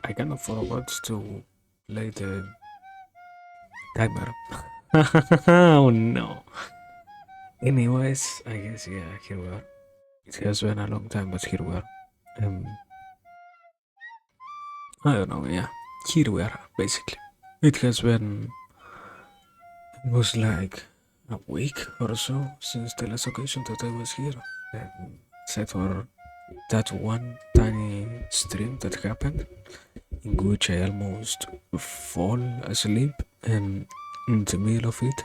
I kind of forgot to play the timer. Oh no. Anyways, I guess yeah, here we are. It has been a long time, but here we are. Um, I don't know. Yeah, here we are. Basically, it has been was like a week or so since the last occasion that I was here. Except for that one tiny stream that happened, in which I almost fall asleep in the middle of it.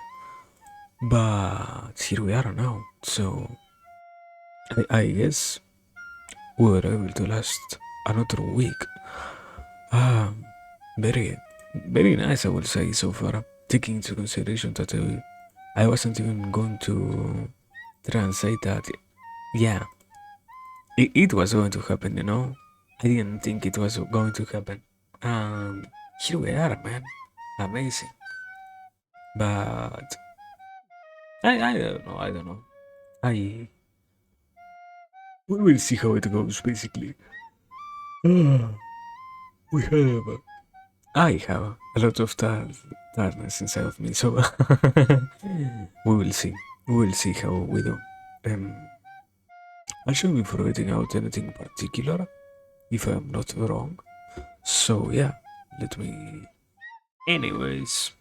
But here we are now. So I guess we were able to last another week. Um, very, very nice, I would say, so far. Taking into consideration that I wasn't even going to try and say that, yeah, it was going to happen, you know? I didn't think it was going to happen. Here we are, man. Amazing. But I don't know, I don't know. I we will see how it goes, basically. We have I have a lot of tiredness inside of me, so we will see. We will see how we do. Um, I shouldn't be forgetting out anything particular, if I'm not wrong. So yeah, let me. Anyways,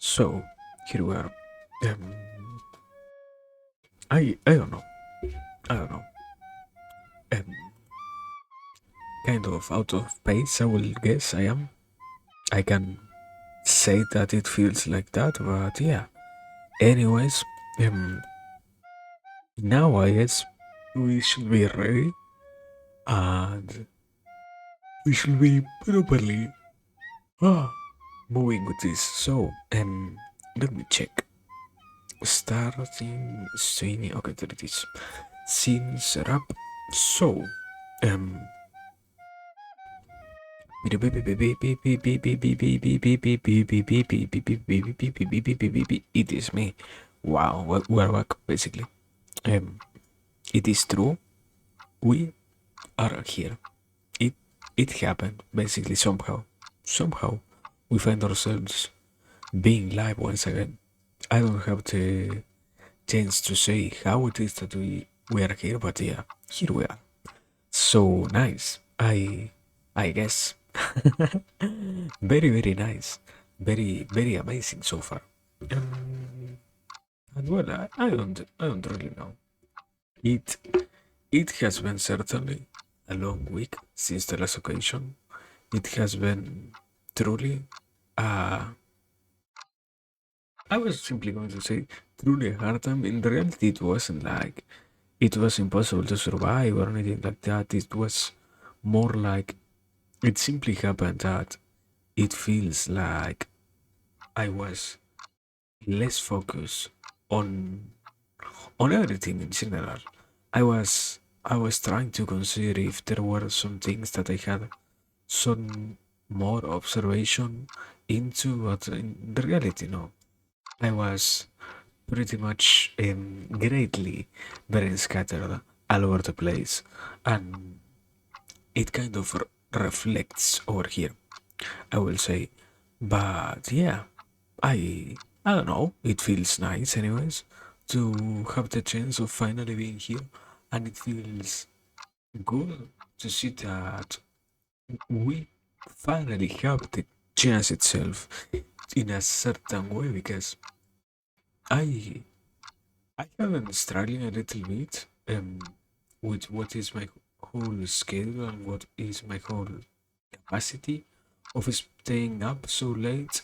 So here we are. Um, I don't know. I don't know. Um, kind of out of pace. I will guess I am. I can say that it feels like that, but yeah. Anyways, now I guess we should be ready and we should be properly ah, moving with this. So, let me check. Starting streaming. Okay, there it is. Scene setup. So, um, it is me. Wow, we're back basically. Um, it is true. We are here. It it happened basically somehow. Somehow, we find ourselves being live once again. I don't have the chance to say how it is that we are here, but yeah, here we are. So nice. I guess. Very very nice. Very very amazing so far. Um, and well, I don't really know. It it has been certainly a long week since the last occasion. It has been truly uh I was simply going to say truly a hard time. In reality it wasn't like it was impossible to survive or anything like that. It was more like it simply happened that it feels like I was less focused on everything in general. I was trying to consider if there were some things that I had some more observation into, but in the reality, no. I was pretty much greatly very scattered all over the place, and it kind of reflects over here, I will say. But yeah, I don't know. It feels nice, anyways, to have the chance of finally being here, and it feels good to see that we finally have the chance itself in a certain way because I I have been struggling a little bit with what is my whole schedule and what is my whole capacity of staying up so late.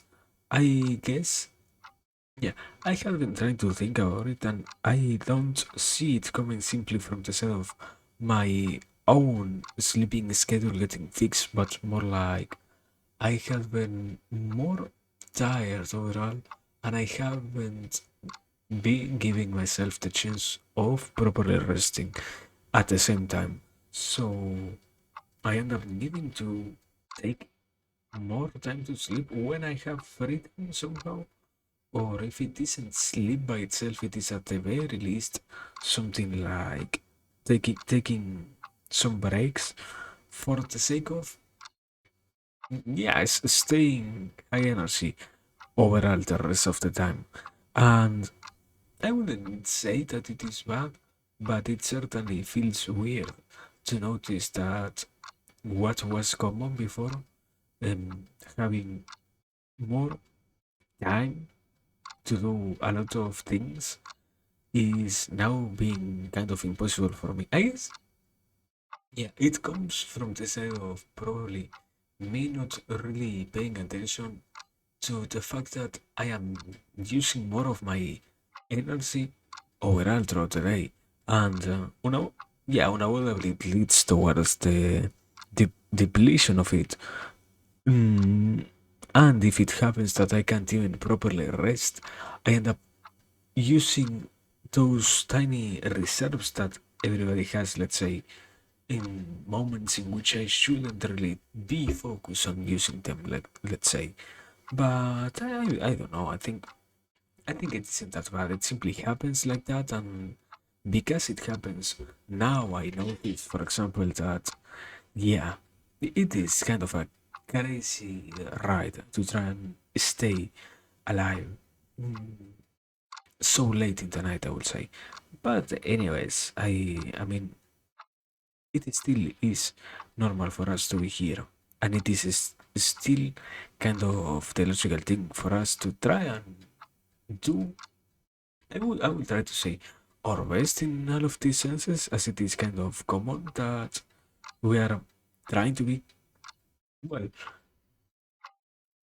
I guess, yeah, I have been trying to think about it and I don't see it coming simply from the side of my own sleeping schedule getting fixed, but more like I have been more tired overall and I haven't been giving myself the chance of properly resting at the same time. So I end up needing to take more time to sleep when I have free time somehow. Or if it isn't sleep by itself, it is at the very least something like taking some breaks for the sake of yes, staying high energy overall the rest of the time. And I wouldn't say that it is bad, but it certainly feels weird to notice that what was common before, having more time to do a lot of things, is now being kind of impossible for me. I guess, yeah, it comes from the side of probably me not really paying attention to the fact that I am using more of my energy overall throughout the day, and yeah, unavoidably it leads towards the depletion of it. Mm, and if it happens that I can't even properly rest, I end up using those tiny reserves that everybody has, let's say, in moments in which I shouldn't really be focused on using them, like let's say. But I don't know. I think it isn't that bad. It simply happens like that, and because it happens now, I notice, for example, that yeah, it is kind of a crazy ride to try and stay alive so late in the night, I would say. But anyways, I mean, it still is normal for us to be here, and it is still kind of the logical thing for us to try and do. I will try to say our best in all of these senses, as it is kind of common that we are trying to be, well,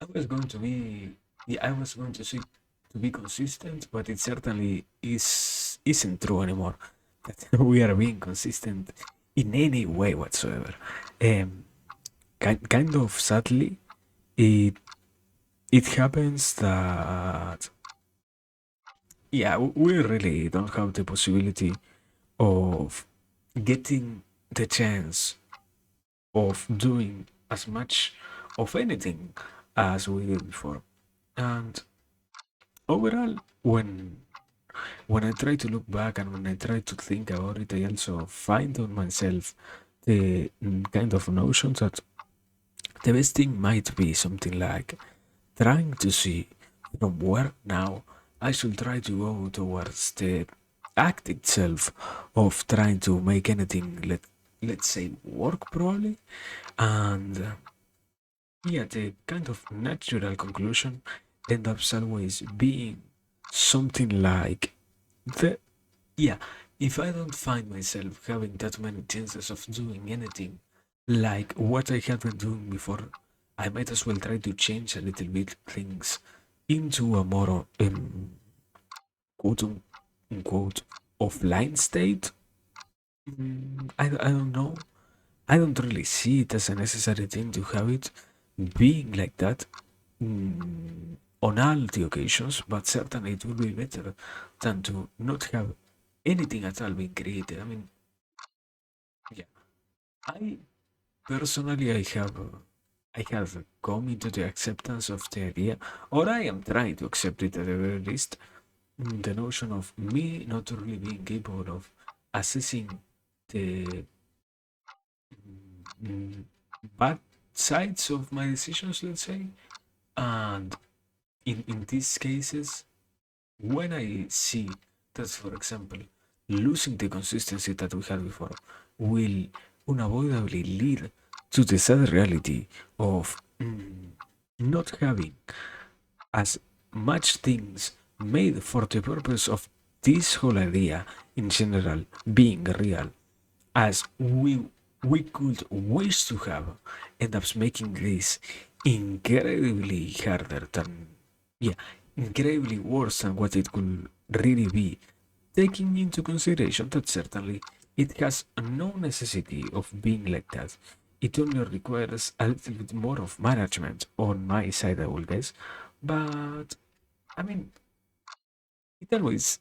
I was going to be, yeah, I was going to say to be consistent, but it certainly isn't true anymore. That we are being consistent in any way whatsoever. Um, kind of sadly, it it happens that, yeah, we really don't have the possibility of getting the chance of doing as much of anything as we did before. And overall, when I try to look back and when I try to think about it, I also find on myself the kind of notions that the best thing might be something like trying to see from where now I should try to go towards the act itself of trying to make anything, let's say, work probably. And yeah, the kind of natural conclusion ends up always being something like the, yeah, if I don't find myself having that many chances of doing anything like what I had been doing before, I might as well try to change a little bit things into a more quote unquote offline state. I don't know. I don't really see it as a necessary thing to have it being like that on all the occasions, but certainly it would be better than to not have anything at all being created. I mean, yeah, I personally I have come into the acceptance of the idea, or I am trying to accept it at the very least, the notion of me not really being capable of assessing the mm, bad sides of my decisions, let's say. And in these cases, when I see that, for example, losing the consistency that we had before will unavoidably lead to the sad reality of not having as much things made for the purpose of this whole idea in general being real as we could wish to have, end up making this incredibly harder than, yeah, incredibly worse than what it could really be, taking into consideration that certainly it has no necessity of being like that. It only requires a little bit more of management on my side, I will guess. But I mean, it always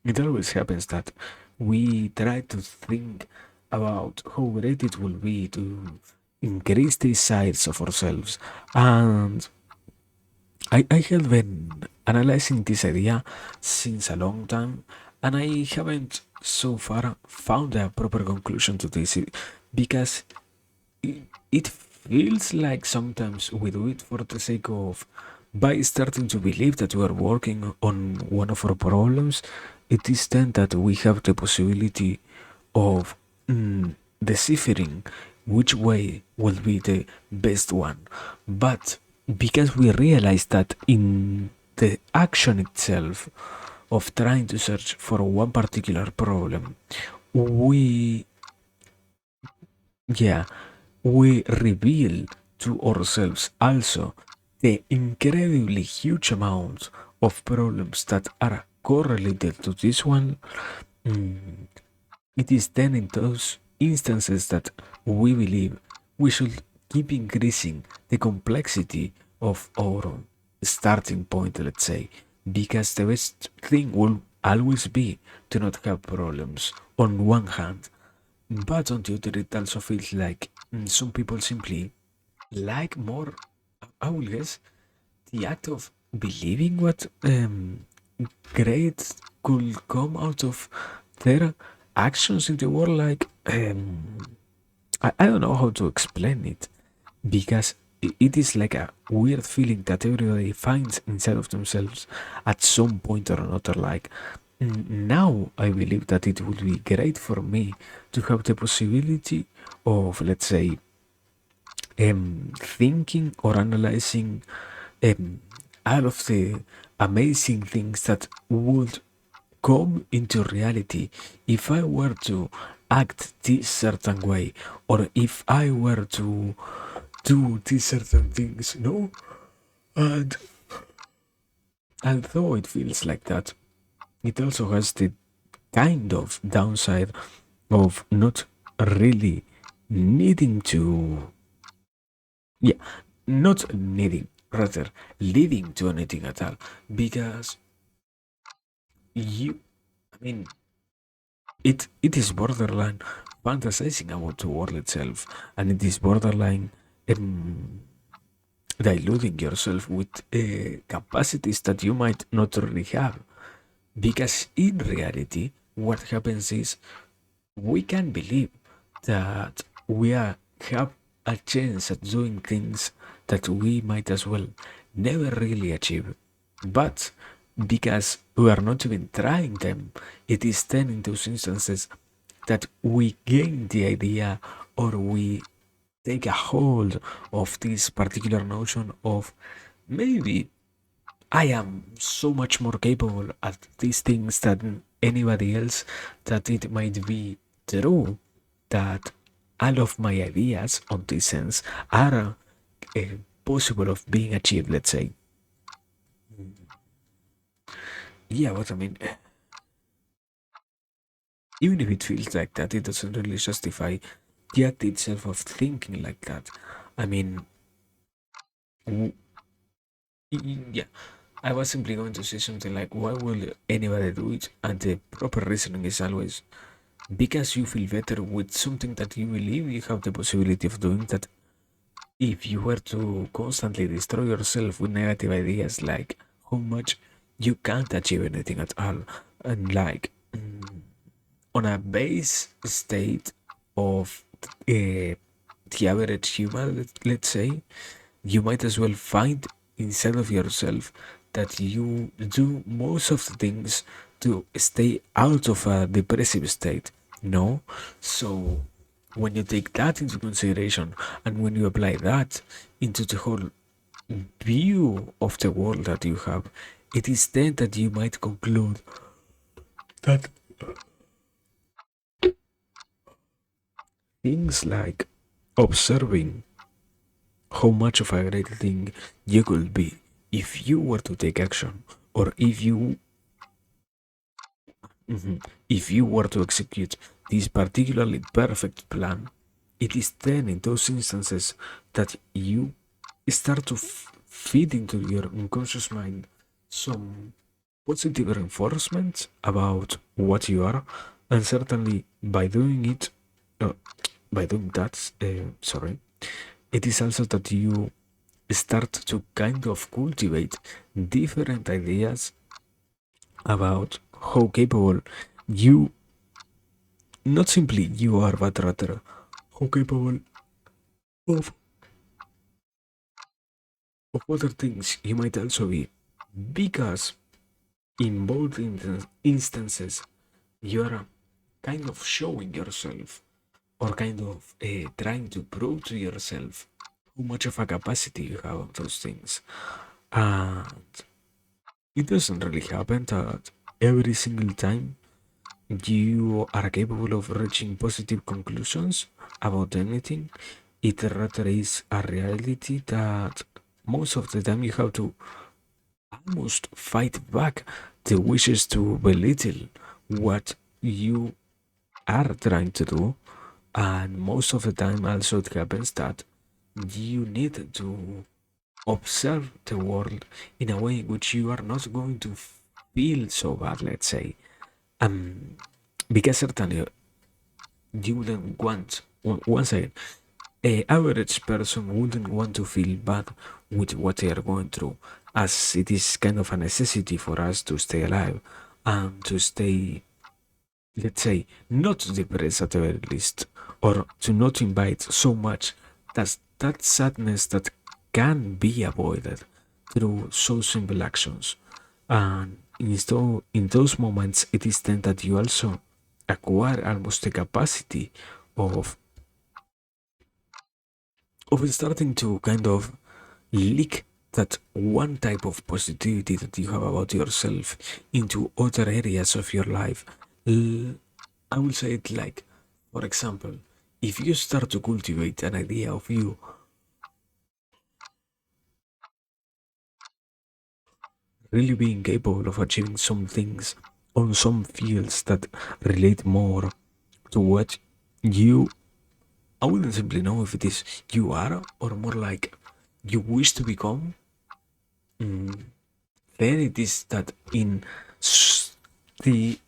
it always happens that we try to think about how great it will be to increase these sides of ourselves. And I have been analyzing this idea since a long time, and I haven't so far found a proper conclusion to this because it feels like sometimes we do it for the sake of, by starting to believe that we are working on one of our problems, it is then that we have the possibility of deciphering which way will be the best one. But because we realize that in the action itself of trying to search for one particular problem, we, yeah, we reveal to ourselves also the incredibly huge amount of problems that are correlated to this one. Mm, it is then in those instances that we believe we should keep increasing the complexity of our starting point, let's say, because the best thing will always be to not have problems on one hand, but on the other, it also feels like some people simply like more, I will guess, the act of believing what great could come out of their actions in the world. Like, I don't know how to explain it because it is like a weird feeling that everybody finds inside of themselves at some point or another. Like, now I believe that it would be great for me to have the possibility of, let's say, thinking or analyzing um, all of the amazing things that would come into reality if I were to act this certain way, or if I were to do these certain things, no? And although it feels like that, it also has the kind of downside of not really needing to, yeah, not needing, rather leading to anything at all, because you, I mean, it is borderline fantasizing about the world itself, and it is borderline um, diluting yourself with capacities that you might not really have. Because in reality, what happens is we can believe that we have a chance at doing things that we might as well never really achieve. But because we are not even trying them, it is then in those instances that we gain the idea, or we take a hold of this particular notion of maybe I am so much more capable at these things than anybody else, that it might be true that all of my ideas on this sense are possible of being achieved, let's say. Yeah, but I mean, even if it feels like that, it doesn't really justify the act itself of thinking like that. I mean, yeah, I was simply going to say something like, why will anybody do it? And the proper reasoning is always because you feel better with something that you believe you have the possibility of doing that. If you were to constantly destroy yourself with negative ideas, like how much you can't achieve anything at all, and like on a base state of the average human, let's say, you might as well find inside of yourself that you do most of the things to stay out of a depressive state. No? So when you take that into consideration, and when you apply that into the whole view of the world that you have, it is then that you might conclude that things like observing how much of a great thing you could be if you were to take action, or if you were to execute this particularly perfect plan. It is then in those instances that you start to feed into your unconscious mind some positive reinforcement about what you are, and certainly by doing it, uh, by doing that, sorry, it is also that you start to kind of cultivate different ideas about how capable you, not simply you are, but rather how capable of, of other things you might also be. Because in both instances, you are kind of showing yourself, or kind of trying to prove to yourself how much of a capacity you have of those things. And it doesn't really happen that every single time you are capable of reaching positive conclusions about anything. It rather is a reality that most of the time you have to almost fight back the wishes to belittle what you are trying to do. And most of the time, also, it happens that you need to observe the world in a way in which you are not going to feel so bad, let's say. Um, because certainly you wouldn't want, once again, a average person wouldn't want to feel bad with what they are going through, as it is kind of a necessity for us to stay alive and to stay, let's say, not depressed at the very least, or to not invite so much that sadness that can be avoided through so simple actions. And in those moments, it is then that you also acquire almost the capacity of of starting to kind of leak that one type of positivity that you have about yourself into other areas of your life. I will say it like, for example, if you start to cultivate an idea of you really being capable of achieving some things on some fields that relate more to what you, I wouldn't simply know if it is you are or more like you wish to become, then it is that in the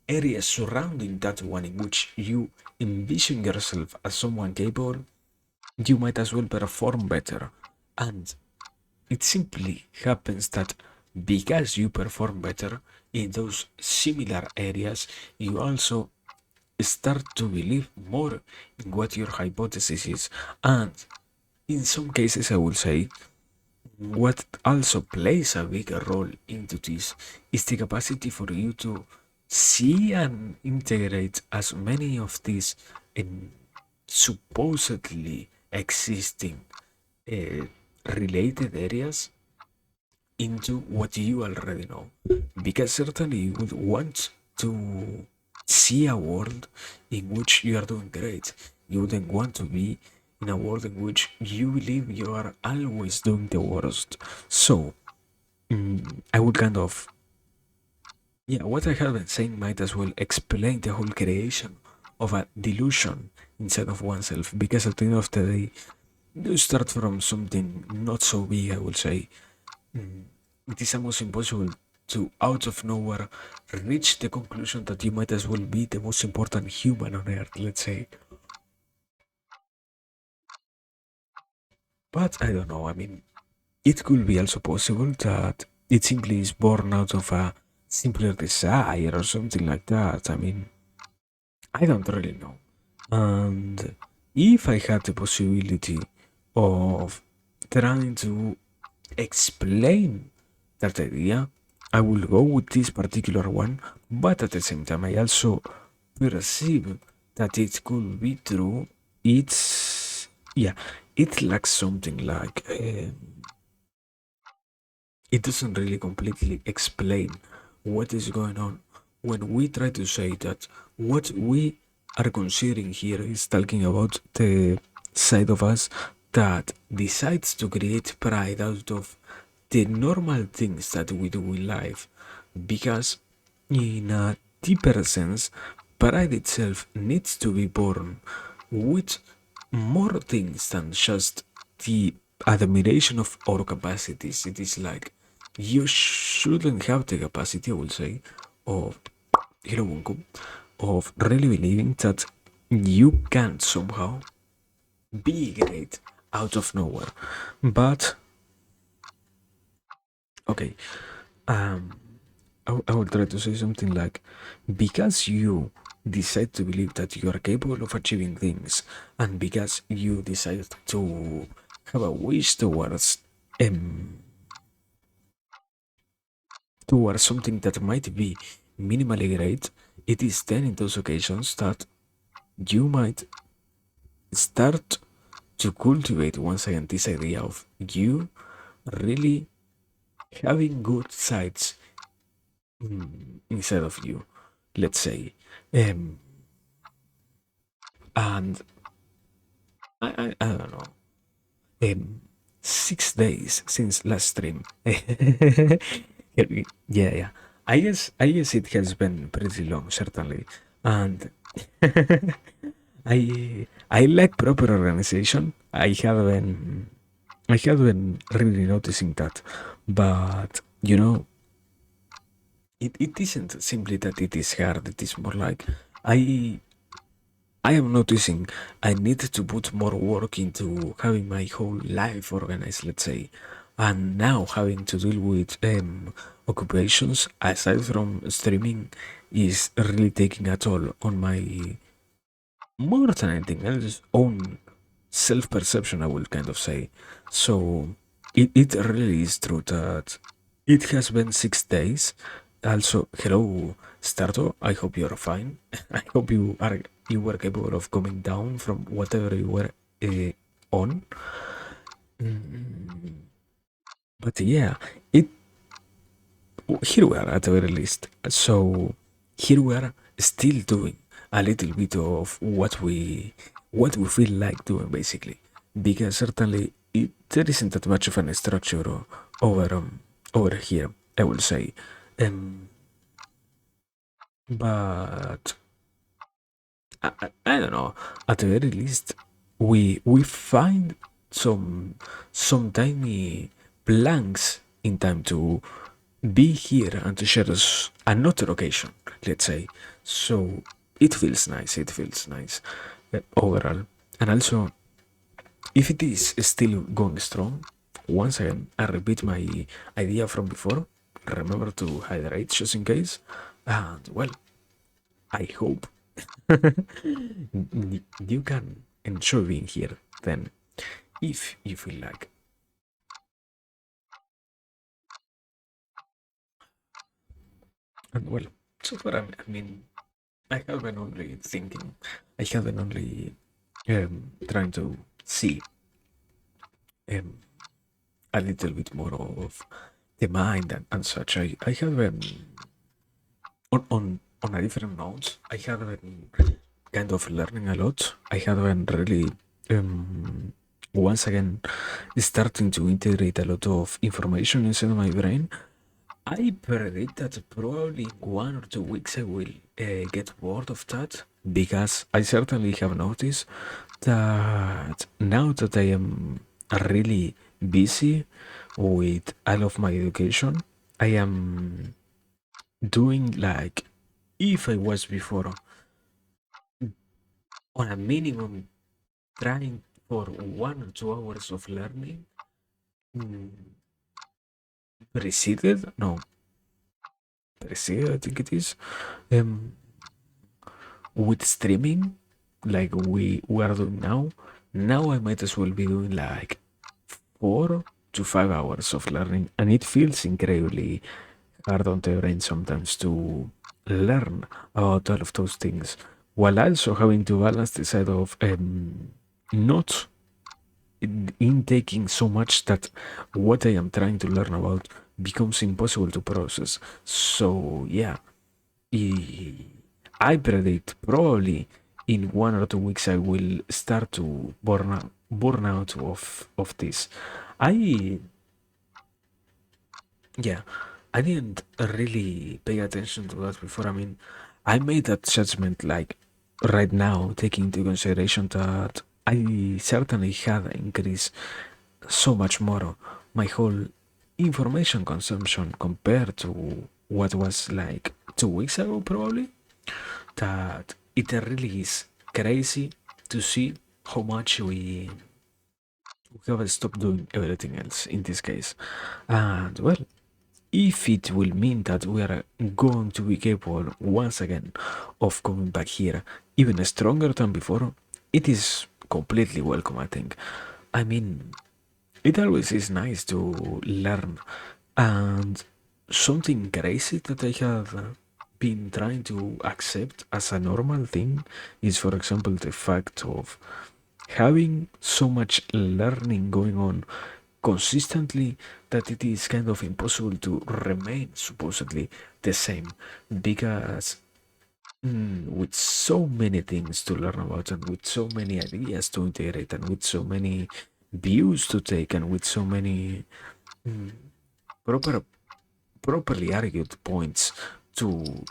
areas surrounding that one in which you envision yourself as someone capable, you might as well perform better. And it simply happens that because you perform better in those similar areas, you also start to believe more in what your hypothesis is. And in some cases, I will say, what also plays a bigger role into this is the capacity for you to see and integrate as many of these in supposedly existing uh, related areas into what you already know. Because certainly you would want to see a world in which you are doing great. You wouldn't want to be in a world in which you believe you are always doing the worst. So, I would kind of, yeah, what I have been saying might as well explain the whole creation of a delusion inside of oneself. Because at the end of the day, you start from something not so big, I will say. It is almost impossible to, out of nowhere, reach the conclusion that you might as well be the most important human on earth, let's say. But I don't know, I mean, it could be also possible that it simply is born out of a simpler desire or something like that. I mean, I don't really know. And if I had the possibility of trying to explain that idea, I will go with this particular one, but at the same time, I also perceive that it could be true. Yeah, it lacks something like it doesn't really completely explain what is going on when we try to say that what we are considering here is talking about the side of us that decides to create pride out of the normal things that we do in life, because in a deeper sense pride itself needs to be born with more things than just the admiration of our capacities. It is like you shouldn't have the capacity, I will say, of Hirobunku, of really believing that you can somehow be great out of nowhere. But okay, um, I will try to say something like, because you decide to believe that you are capable of achieving things, and because you decide to have a wish um, towards something that might be minimally great, it is then in those occasions that you might start to cultivate once again this idea of you really having good sides inside of you, let's say. Um, and I don't know. Um, 6 days since last stream. Yeah, yeah. I guess it has been pretty long, certainly, and I like proper organization. I have been really noticing that, but it isn't simply that it is hard. It is more like I I am noticing I need to put more work into having my whole life organized, let's say, and now having to deal with occupations aside from streaming is really taking a toll on my, more than anything else, own self perception, I will kind of say. So it really is true that it has been 6 days. Also, hello, Starto. I hope you're fine. I hope you were capable of coming down from whatever you were on. Mm, but yeah, it here we are at the very least. So here we are still doing a little bit of what we feel like doing basically, because certainly there isn't that much of a structure over here. I will say, um, but I don't know. At the very least, we find some tiny blanks in time to be here and to share us another occasion, let's say. So it feels nice. It feels nice overall, and also if it is still going strong. Once again, I repeat my idea from before. Remember to hydrate just in case. And well, I hope you can enjoy being here then, if you feel like. And well, so far, I mean, I have been only thinking, I have been only trying to see um, a little bit more of the mind and such. I have been on a different note. I have been kind of learning a lot. I have been really once again starting to integrate a lot of information inside my brain. I predict that probably in 1 or 2 weeks I will get bored of that, because I certainly have noticed that now that I am really busy with all of my education, I am doing like if I was before on a minimum trying for 1 or 2 hours of learning, mm, preceded, no, preceded, I think it is, um, with streaming, like we are doing now. Now I might as well be doing like 4 to 5 hours of learning, and it feels incredibly hard on the brain sometimes to learn about all of those things, while also having to balance the side of not intaking so much that what I am trying to learn about becomes impossible to process. So yeah, I predict probably in 1 or 2 weeks I will start to burn out of this. I Yeah, I didn't really pay attention to that before. I mean, I made that judgment like right now, taking into consideration that I certainly had increased so much more my whole information consumption compared to what was like 2 weeks ago, probably. That it really is crazy to see how much we have stopped doing everything else in this case. And well, if it will mean that we are going to be capable once again of coming back here even stronger than before, it is completely welcome, I think. I mean, it always is nice to learn, and something crazy that I have been trying to accept as a normal thing is, for example, the fact of having so much learning going on consistently that it is kind of impossible to remain supposedly the same, because with so many things to learn about, and with so many ideas to integrate, and with so many views to take, and with so many mm, proper properly argued points to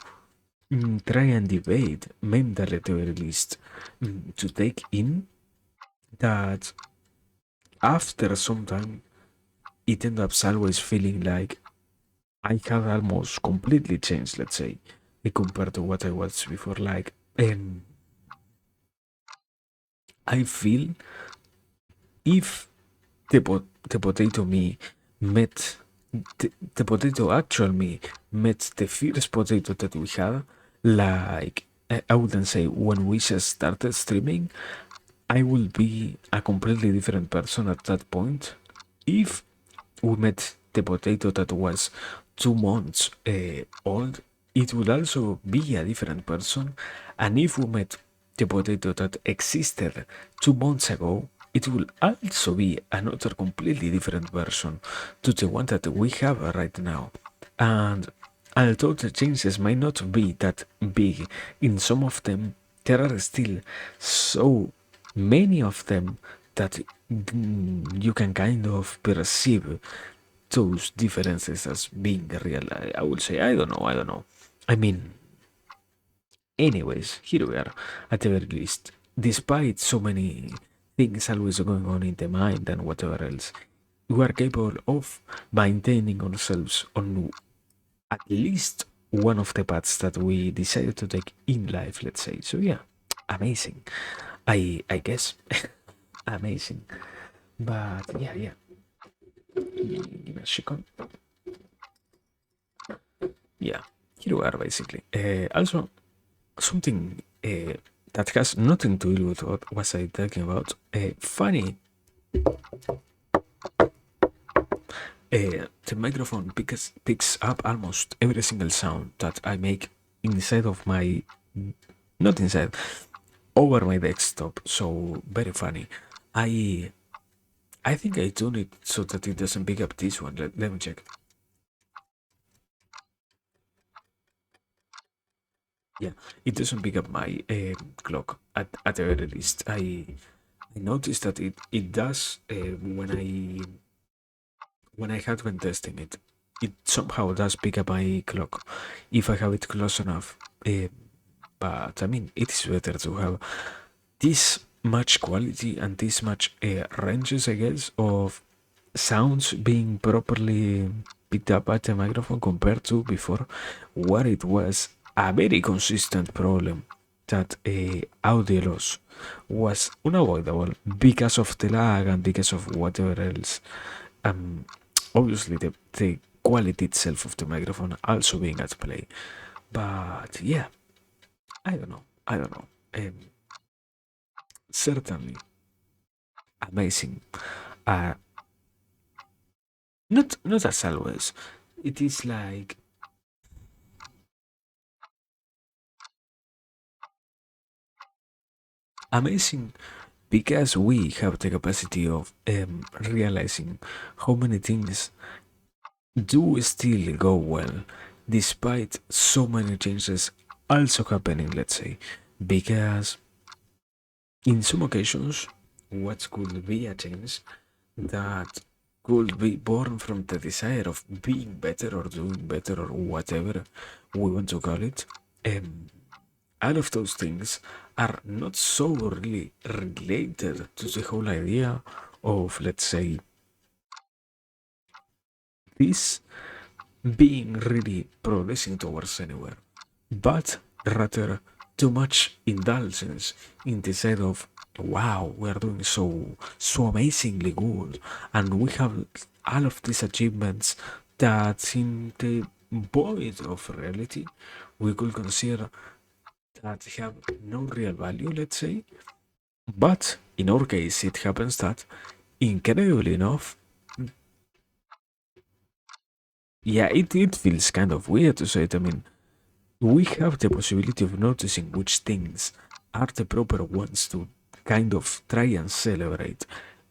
try and debate mentally at the very least, to take in, that after some time it ends up always feeling like I have almost completely changed, let's say, compared to what I was before. Like, I feel if the potato me met the potato actual me met the first potato that we had, like I wouldn't say when we just started streaming, I will be a completely different person at that point. If we met the potato that was 2 months old, it would also be a different person. And if we met the potato that existed 2 months ago, it will also be another completely different version to the one that we have right now. And although the changes might not be that big in some of them, there are still so many of them that you can kind of perceive those differences as being real. I would say, I don't know. I mean, anyways, here we are, at the very least. Despite so many things always going on in the mind and whatever else, we are capable of maintaining ourselves on at least one of the paths that we decided to take in life, let's say. So yeah, amazing. I guess amazing. But yeah. Give me a second. Yeah, here we are basically. Also, something that has nothing to do with what was I talking about. Funny, the microphone picks up almost every single sound that I make inside of my, not inside, over my desktop. So very funny. I I think I tune it so that it doesn't pick up this one. Let me check. Yeah, it doesn't pick up my clock at the very least. I noticed that it does when I have been testing it. It somehow does pick up my clock if I have it close enough. But I mean, it is better to have this much quality and this much ranges, I guess, of sounds being properly picked up by the microphone compared to before, where it was a very consistent problem that audio loss was unavoidable because of the lag and because of whatever else. Um, Obviously, the quality itself of the microphone also being at play. But yeah, I don't know. I don't know. Certainly amazing. Uh, not as always. It is like amazing because we have the capacity of realizing how many things do still go well despite so many changes also happening, let's say. Because in some occasions, what could be a change that could be born from the desire of being better or doing better or whatever we want to call it. Um, all of those things are not so really related to the whole idea of, let's say, this being really progressing towards anywhere, but rather too much indulgence in the side of wow, we are doing so amazingly good, and we have all of these achievements that in the void of reality we could consider that have no real value, let's say. But in our case, it happens that, incredibly enough, yeah, it feels kind of weird to say it. I mean, we have the possibility of noticing which things are the proper ones to kind of try and celebrate.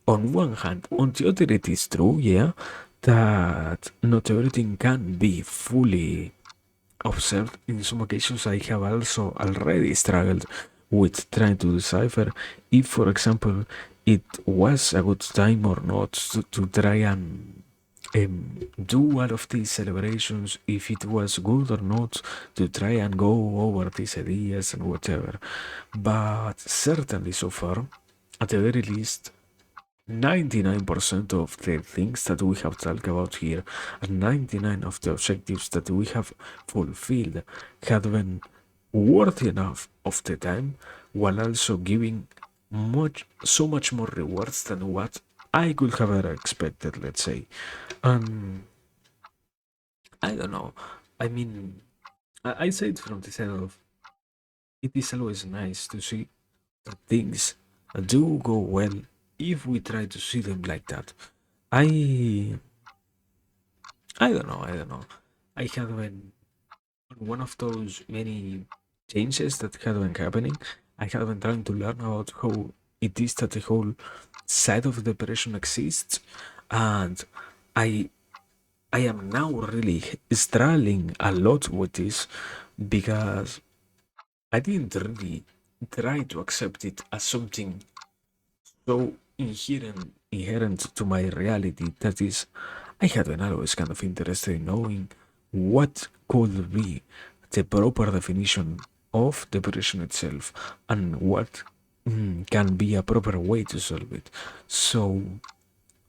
On one hand, on the other, it is true, yeah, that not everything can be fully observed. In some occasions, I have also already struggled with trying to decipher if, for example, it was a good time or not to try and do all of these celebrations, if it was good or not to try and go over these ideas and whatever. But certainly, so far, at the very least, 99% of the things that we have talked about here and 99 of the objectives that we have fulfilled have been worthy enough of the time, while also giving so much more rewards than what I could have ever expected, let's say. And I don't know. I mean, I say it from the side of it is always nice to see that things do go well if we try to see them like that. I I don't know. I have been on one of those many changes that have been happening. I have been trying to learn about how it is that the whole side of depression exists, and I I am now really struggling a lot with this because I didn't really try to accept it as something so inherent to my reality. That is, I had been always kind of interested in knowing what could be the proper definition of depression itself and what can be a proper way to solve it. So,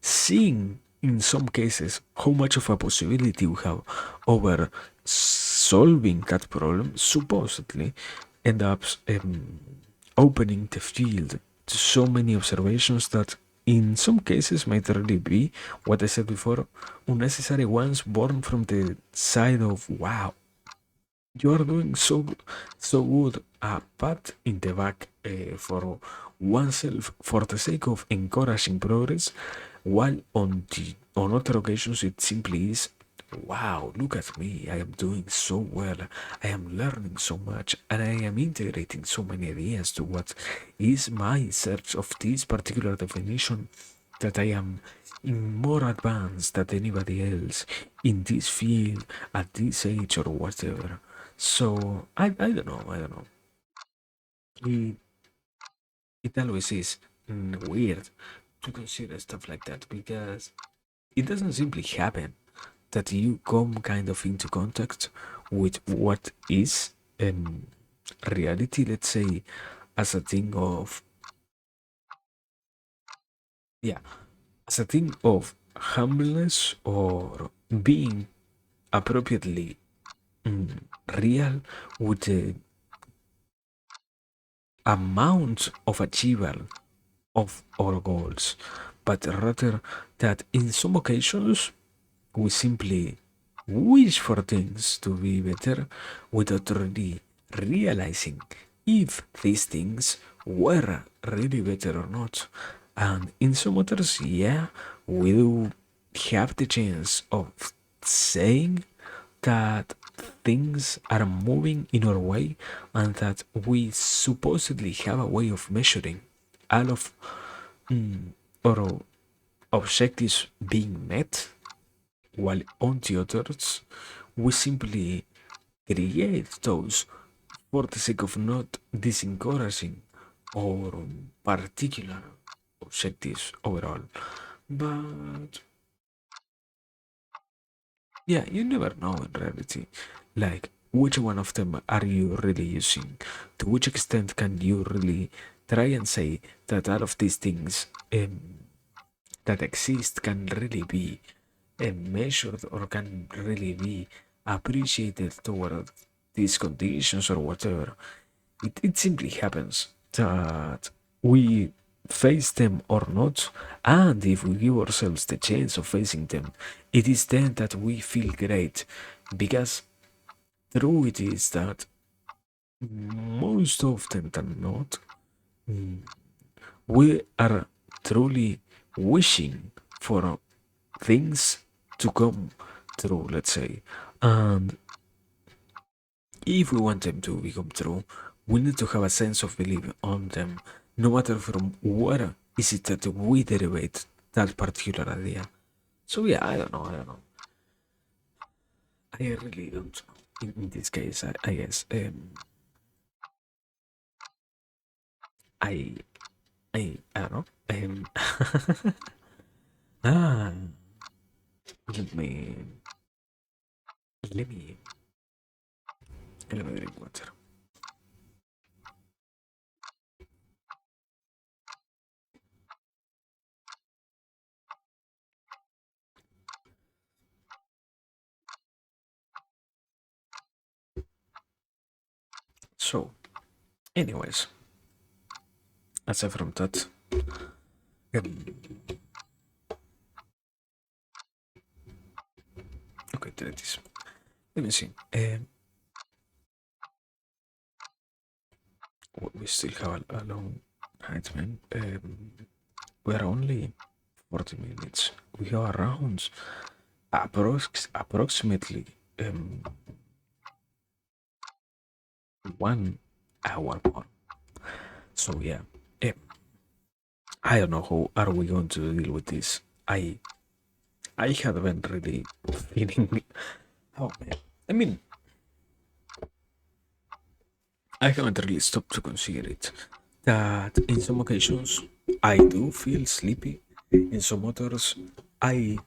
seeing in some cases how much of a possibility we have over solving that problem supposedly end up opening the field to so many observations that in some cases might really be what I said before, unnecessary ones born from the side of wow, you are doing so good a pat in the back for oneself for the sake of encouraging progress, while on other occasions it simply is wow, look at me, I am doing so well, I am learning so much, and I am integrating so many ideas to what is my search of this particular definition, that I am in more advanced than anybody else in this field at this age or whatever. So I don't know, I don't know. It, it always is weird to consider stuff like that because it doesn't simply happen that you come kind of into contact with what is reality, let's say, as a thing of, yeah, as a thing of humbleness or being appropriately mm, real with the amount of achievable of our goals, but rather that in some occasions we simply wish for things to be better without really realizing if these things were really better or not. And in some others, yeah, we do have the chance of saying that things are moving in our way and that we supposedly have a way of measuring all of our objectives being met, while on the others, we simply create those for the sake of not disencouraging our particular objectives overall. But yeah, you never know in reality. Like, which one of them are you really using? To which extent can you really try and say that all of these things that exist can really be measured or can really be appreciated toward these conditions or whatever? It simply happens that we face them or not, and if we give ourselves the chance of facing them, it is then that we feel great, because true it is that most often than not, we are truly wishing for things to come true, let's say, and if we want them to become true, we need to have a sense of belief on them, no matter from where is it that we derivate that particular idea. So yeah, I don't know, I don't know. I really don't know. In this case, I guess I I don't know. Ah, let me let me let me drink water. So, anyways, aside from that, um, okay, there it is. Let me see. We still have a long night, man. We are only 40 minutes. We have around approximately 1 hour more. So yeah, I don't know how are we going to deal with this. I haven't really feeling. Oh man, I mean, I haven't really stopped to consider it. That in some occasions I do feel sleepy. In some others, I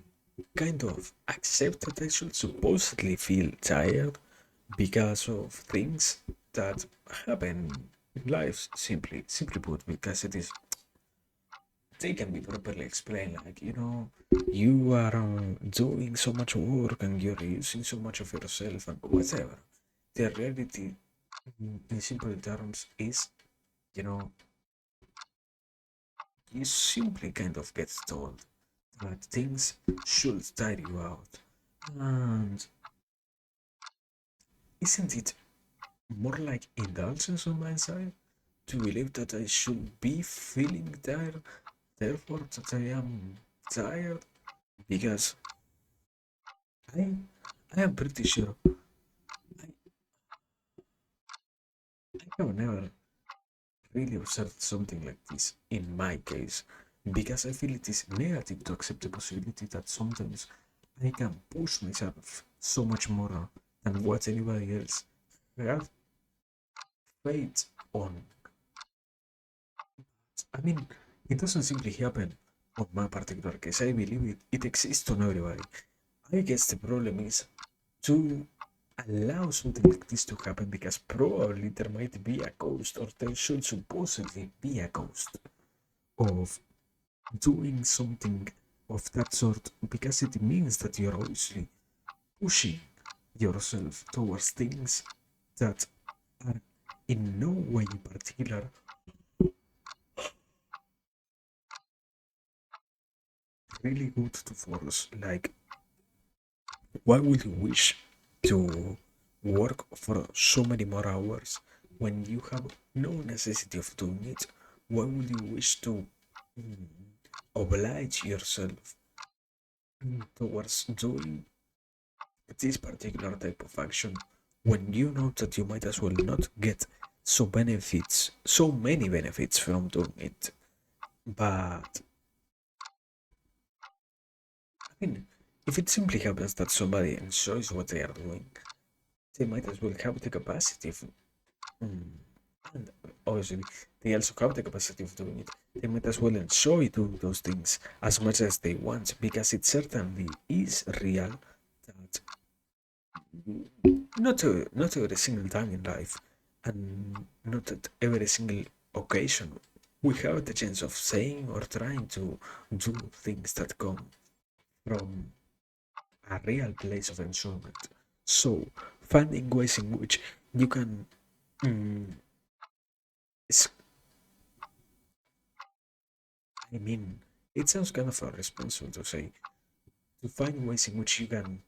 kind of accept that I should supposedly feel tired because of things that happen in life. Simply put, because it is they can be properly explained. Like you are doing so much work and you're using so much of yourself and whatever. The reality, in simple terms, is you know you simply kind of get told that things should tire you out. And isn't it more like indulgence on my side to believe that I should be feeling tired, therefore that I am tired? Because I, I am pretty sure I have never really observed something like this in my case, because I feel it is negative to accept the possibility that sometimes I can push myself so much more than what anybody else has faith on. I mean, it doesn't simply happen on my particular case. I believe it exists on everybody. I guess the problem is to allow something like this to happen because probably there might be a cost, or there should supposedly be a cost of doing something of that sort, because it means that you're obviously pushing yourself towards things that are in no way particular really good to force. Like, why would you wish to work for so many more hours when you have no necessity of doing it? Why would you wish to mm, oblige yourself towards doing this particular type of action when you know that you might as well not get so many benefits from doing it? But I mean, if it simply happens that somebody enjoys what they are doing, they might as well have the capacity of, mm, and obviously they also have the capacity of doing it. They might as well enjoy doing those things as much as they want, because it certainly is real that not every single time in life, and not at every single occasion, we have the chance of saying or trying to do things that come from a real place of enjoyment. So, finding ways in which you can, mm, I mean, it sounds kind of irresponsible to say, to find ways in which you can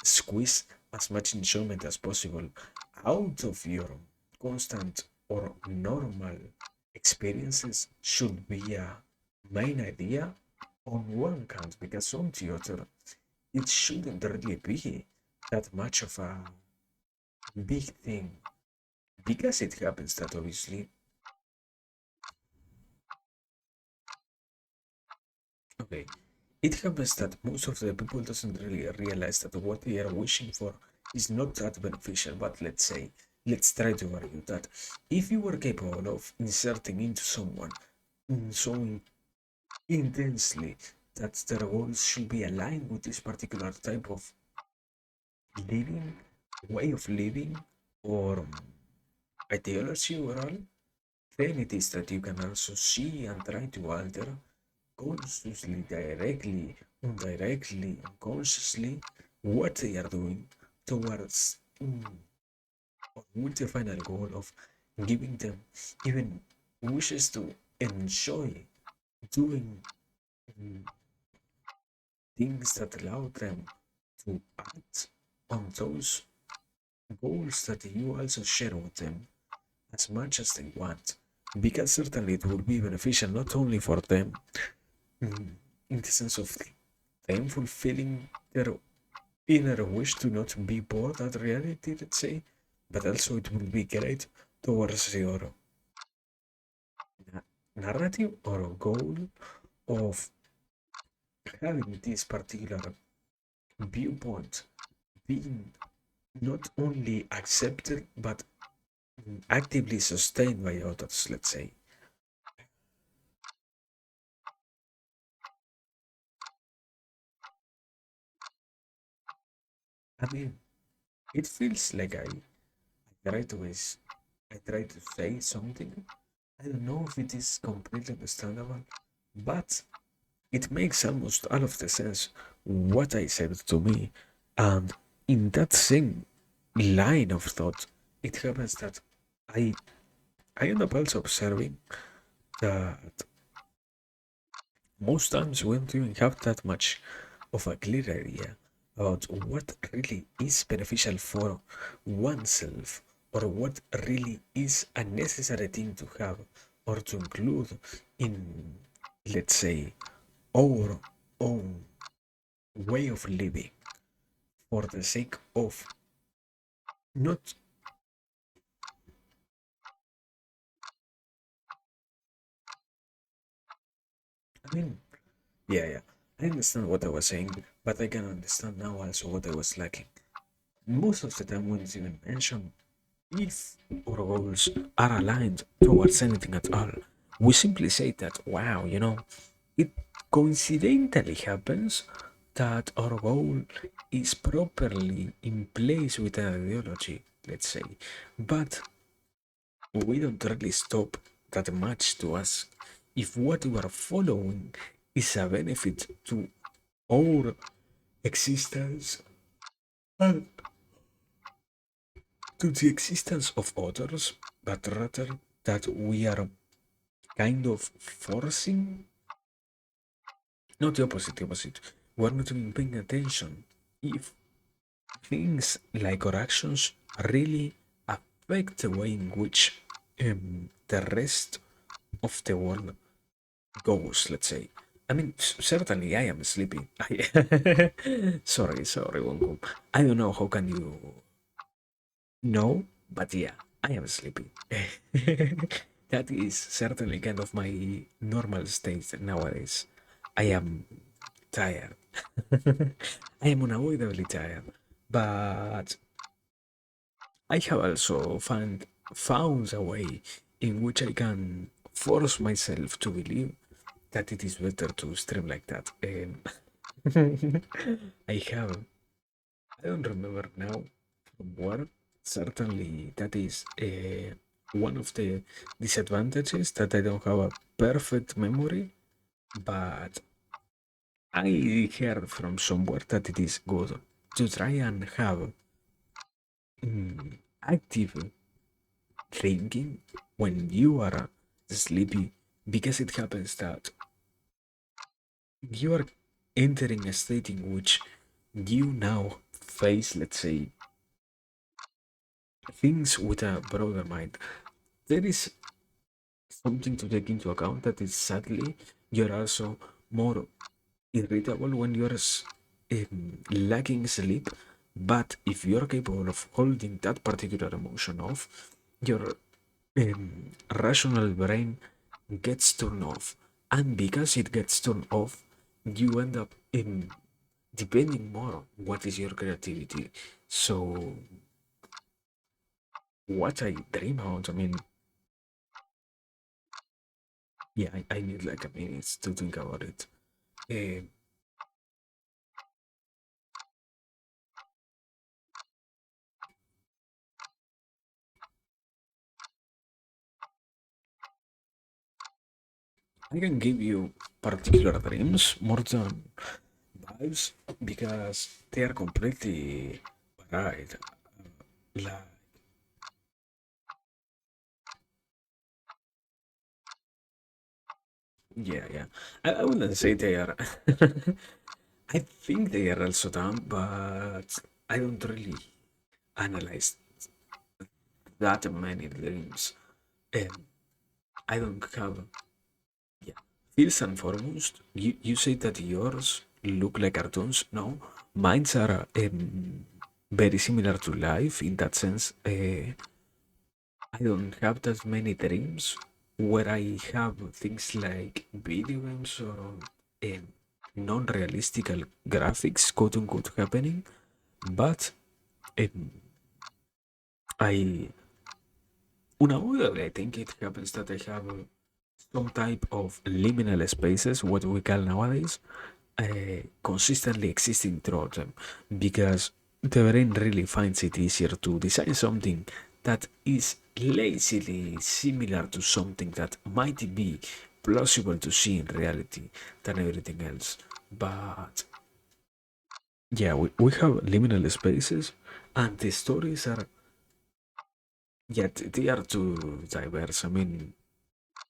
squeeze as much enjoyment as possible out of your constant or normal experiences should be a main idea on one count, because on the other, it shouldn't really be that much of a big thing, because it happens that obviously, okay, it happens that most of the people doesn't really realize that what they are wishing for is not that beneficial. But let's try to argue that if you were capable of inserting into someone so intensely that their goals should be aligned with this particular type of living, way of living, or ideology overall, then it is that you can also see and try to alter consciously, directly, indirectly, unconsciously, what they are doing towards with the final goal of giving them even wishes to enjoy doing mm, things that allow them to act on those goals that you also share with them as much as they want. Because certainly it will be beneficial not only for them, mm, in the sense of them fulfilling their inner wish to not be bored at reality, let's say, but also it will be great towards your narrative or a goal of having this particular viewpoint being not only accepted but actively sustained by others, let's say. I mean, it feels like try to is I try to say something. I don't know if it is completely understandable, but it makes almost all of the sense what I said to me. And in that same line of thought, it happens that I I end up also observing that most times we don't even have that much of a clear idea about what really is beneficial for oneself or what really is a necessary thing to have or to include in, let's say, our own way of living for the sake of not, I mean, yeah, I understand what I was saying, but I can understand now also what I was lacking. Most of the time, when it's even mentioned, if our goals are aligned towards anything at all, we simply say that, wow, it coincidentally happens that our goal is properly in place with an ideology, let's say. But we don't really stop that much to ask if what we are following is a benefit to our existence and to the existence of others, but rather that we are kind of forcing, not the opposite. We're not even paying attention if things like our actions really affect the way in which the rest of the world goes, let's say. I mean, certainly I am sleepy. Sorry, Wongkum. I don't know how can you know, but yeah, I am sleepy. That is certainly kind of my normal state nowadays. I am tired. I am unavoidably tired, but I have also found a way in which I can force myself to believe that it is better to stream like that. I have, I don't remember now from where. Certainly, that is one of the disadvantages that I don't have a perfect memory, but I heard from somewhere that it is good to try and have active thinking when you are sleepy because it happens that you are entering a state in which you now face, let's say, things with a broader mind. There is something to take into account that is sadly you're also more irritable when you're lacking sleep. But if you're capable of holding that particular emotion off, your rational brain gets turned off. And because it gets turned off, you end up depending more on what is your creativity. So, what I dream about, I mean, yeah, I need like a minute to think about it. Uh, I can give you particular dreams more than vibes because they are completely varied. Like, yeah. I wouldn't say they are. I think they are also dumb, but I don't really analyze that many dreams. And I don't have. Yeah. First and foremost, you say that yours look like cartoons. No, mine's are very similar to life in that sense. I don't have that many dreams. where I have things like video games or non-realistic graphics, quote unquote, happening, but um, I unavoidably I think it happens that I have some type of liminal spaces, what we call nowadays, consistently existing throughout them, because the brain really finds it easier to design something that is lazily similar to something that might be plausible to see in reality than everything else. But yeah, we have liminal spaces, and the stories are, yet they are too diverse. I mean,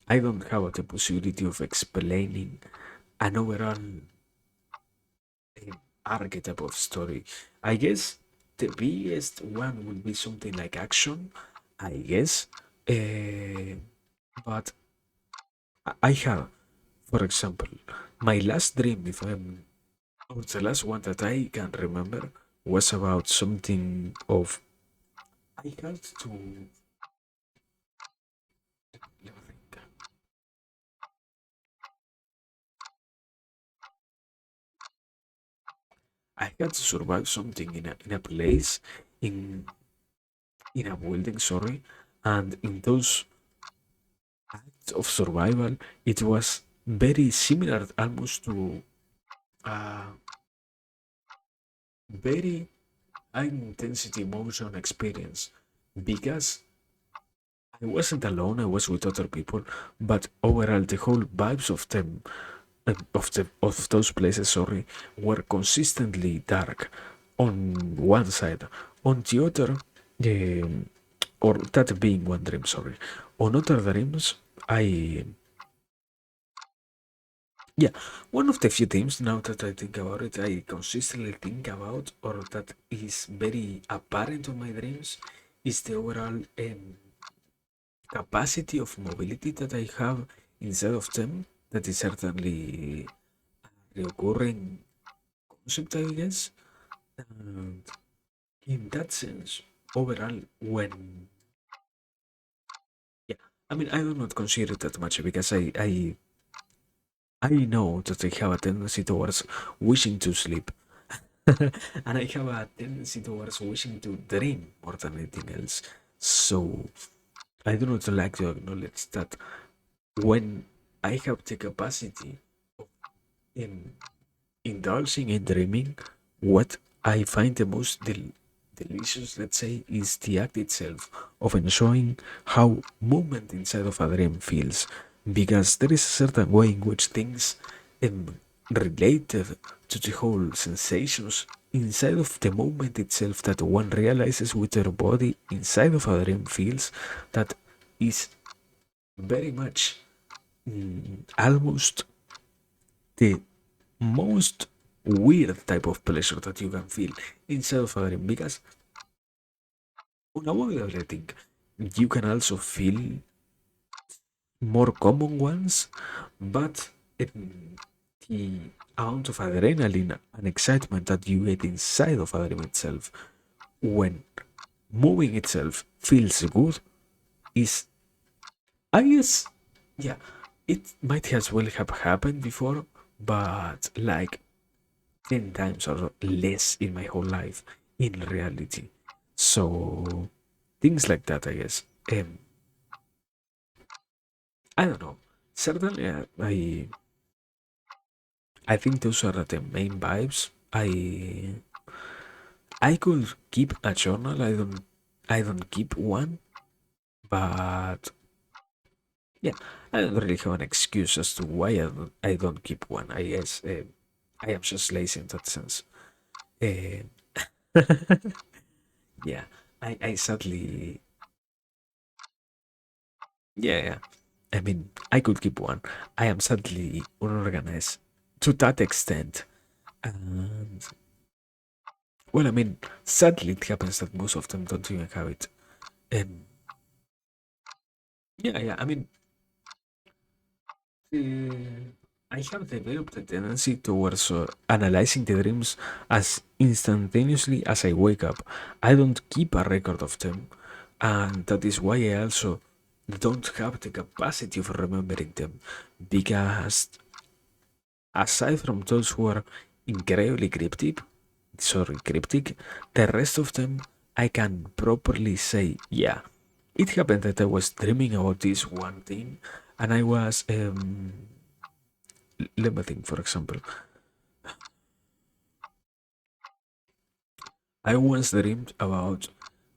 I don't have the possibility of explaining an overall archetype of story. I guess the biggest one will be something like action, I guess. But I have, for example, my last dream, if I'm, or the last one that I can remember, was about something of. I had to. Let me think. I had to survive something in a place, in in a building, sorry, and in those acts of survival, it was very similar almost to a very high intensity emotion experience, because I wasn't alone, I was with other people, but overall the whole vibes of them, of those places, sorry, were consistently dark on one side. On the other, um, or that being one dream, sorry. On other dreams, I yeah, one of the few things now that I think about it, I consistently think about, or that is very apparent on my dreams, is the overall capacity of mobility that I have inside of them. That is certainly a recurring concept, I guess. And in that sense, overall, when yeah, I mean, I do not consider it that much because I know that I have a tendency towards wishing to sleep. And I have a tendency towards wishing to dream more than anything else. So I do not like to acknowledge that when I have the capacity in indulging in dreaming, what I find the most delicious, let's say, is the act itself of enjoying how movement inside of a dream feels. Because there is a certain way in which things related to the whole sensations inside of the moment itself that one realizes with their body inside of a dream feels, that is very much almost the most weird type of pleasure that you can feel inside of a dream, because unavoidably I think you can also feel more common ones, but the amount of adrenaline and excitement that you get inside of a dream itself when moving itself feels good is, I guess, yeah, it might as well have happened before, but like 10 times or less in my whole life in reality. So things like that, I guess. I don't know. Certainly, I think those are the main vibes. I could keep a journal. I don't keep one, but yeah, I don't really have an excuse as to why I don't keep one. I guess I am just lazy in that sense. Uh, yeah, I sadly, yeah. I mean, I could keep one. I am sadly unorganized to that extent. And, well, I mean, sadly, it happens that most of them don't even have it. And, yeah, I mean, I have developed a tendency towards analyzing the dreams as instantaneously as I wake up. I don't keep a record of them. And that is why I also don't have the capacity of remembering them, because aside from those who are incredibly cryptic, the rest of them I can properly say, yeah, it happened that I was dreaming about this one thing, and I was let me think. For example, I once dreamed about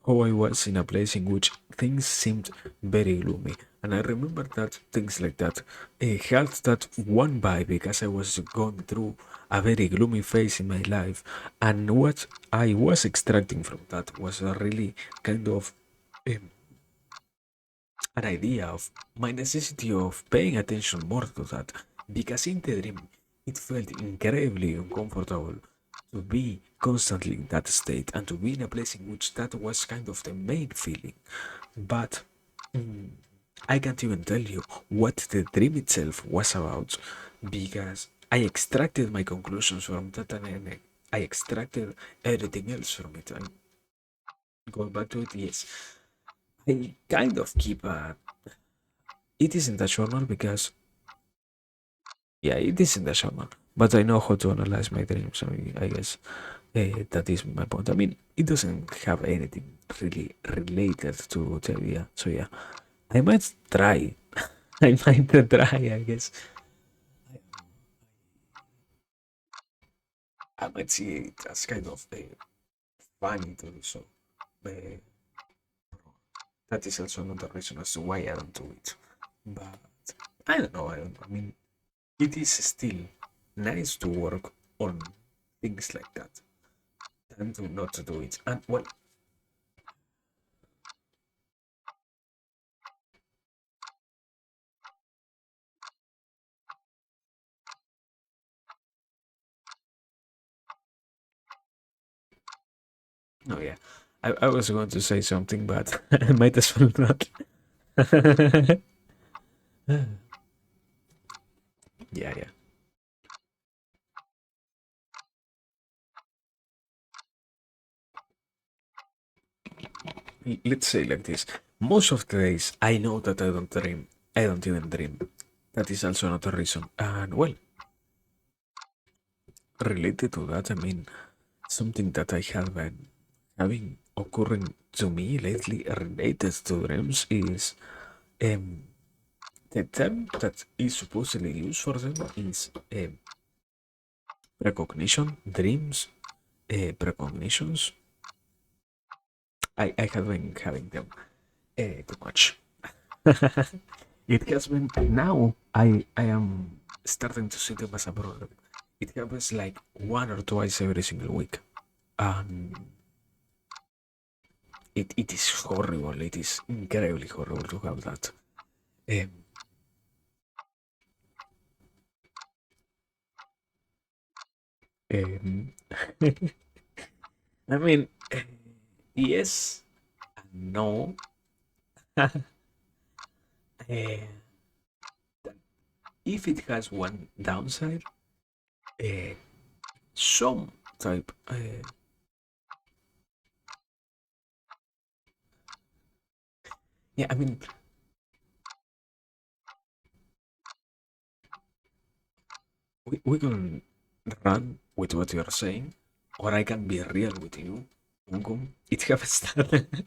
how I was in a place in which things seemed very gloomy, and I remember that things like that had that one vibe because I was going through a very gloomy phase in my life, and what I was extracting from that was a really kind of um, an idea of my necessity of paying attention more to that, because in the dream it felt incredibly uncomfortable to be constantly in that state and to be in a place in which that was kind of the main feeling. But mm, I can't even tell you what the dream itself was about, because I extracted my conclusions from that, and I extracted everything else from it. And going back to it, yes, I kind of keep a. It isn't a journal because, yeah, it isn't a journal, but I know how to analyze my dreams. I guess that is my point. I mean, it doesn't have anything really related to the idea. So yeah, I might try. I might try. I guess I might see it as kind of funny to do so. Uh, that is also another reason as to why I don't do it. But I don't know. I don't know. I mean, it is still nice to work on things like that than to not to do it. And well, no, yeah, I was going to say something, but I might as well not. Yeah, yeah. Let's say like this. Most of the days, I know that I don't dream. I don't even dream. That is also another reason. And well, related to that, I mean, something that I have been having occurring to me lately related to dreams is um, the term that is supposedly used for them is precognition, dreams, precognitions. I have been having them too much. It has been now. I am starting to see them as a problem. It happens like one or twice every single week, and it is horrible. It is incredibly horrible to have that. Um, um, I mean, yes, and no. Uh, if it has one downside, uh, some type. Yeah, I mean, we can run with what you're saying, or I can be real with you. It has started.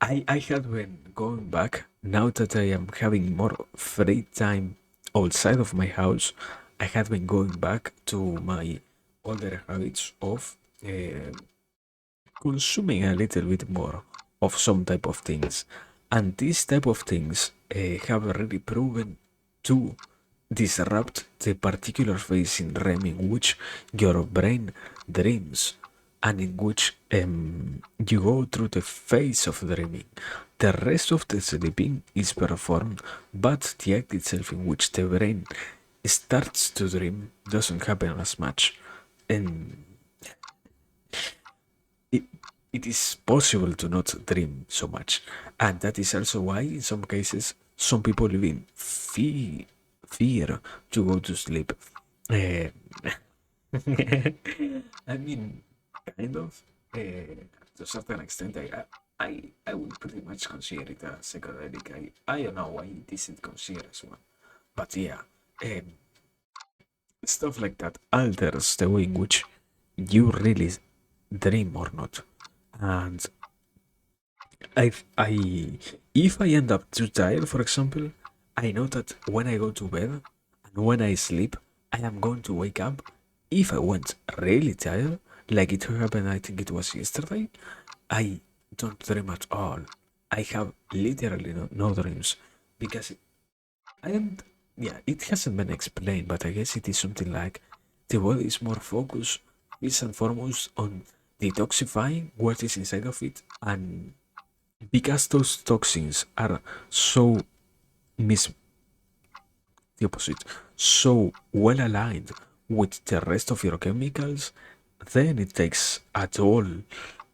I had been going back now that I am having more free time outside of my house. I had been going back to my older habits of consuming a little bit more of some type of things. And these type of things have already proven to disrupt the particular phase in REM in which your brain dreams and in which you go through the phase of dreaming. The rest of the sleeping is performed, but the act itself in which the brain starts to dream doesn't happen as much. And it, it is possible to not dream so much. And that is also why, in some cases, some people live in fear to go to sleep. Uh, I mean, kind of, to a certain extent, I would pretty much consider it a psychedelic. I don't know why it isn't considered as one, but yeah, um, stuff like that alters the way in which you really dream or not. And I if I end up too tired, for example, I know that when I go to bed and when I sleep, I am going to wake up. If I went really tired, like it happened, I think it was yesterday, I don't dream at all. I have literally no dreams because I don't. Yeah, it hasn't been explained, but I guess it is something like the body is more focused, first and foremost, on detoxifying what is inside of it, and because those toxins are so mis the opposite, so well aligned with the rest of your chemicals, then it takes a toll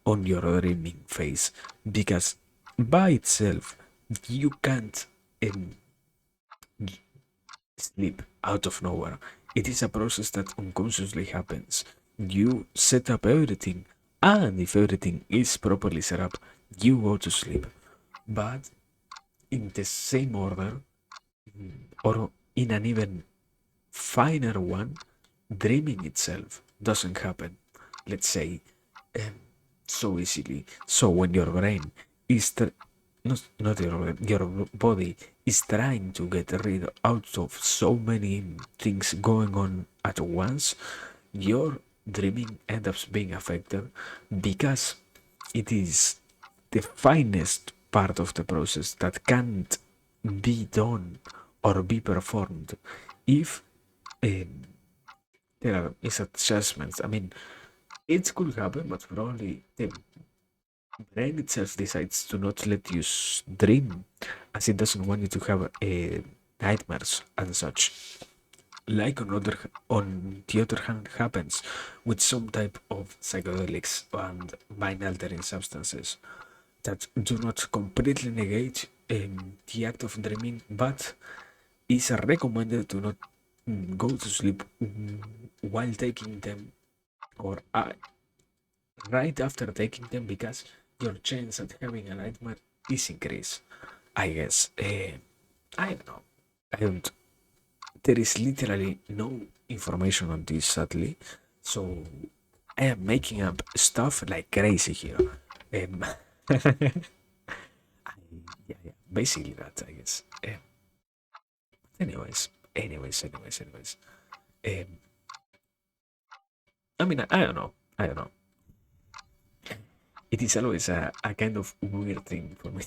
on your dreaming phase because by itself you can't um, sleep out of nowhere. It is a process that unconsciously happens. You set up everything, and if everything is properly set up, you go to sleep. But in the same order, or in an even finer one, dreaming itself doesn't happen, let's say, um, so easily. So when your brain is not your body is trying to get rid out of so many things going on at once, your dreaming ends up being affected because it is the finest part of the process that can't be done or be performed if um, there is adjustments. I mean, it could happen, but probably the brain itself decides to not let you dream as it doesn't want you to have nightmares and such. Like on the other hand happens with some type of psychedelics and mind altering substances that do not completely negate the act of dreaming, but is recommended to not go to sleep while taking them or right after taking them because your chance at having a nightmare is increased. I guess. I don't know. I don't. There is literally no information on this, sadly. So I am making up stuff like crazy here. Um, yeah, basically that, I guess. Anyways. Um, I mean, I don't know. I don't know. It is always a kind of weird thing for me.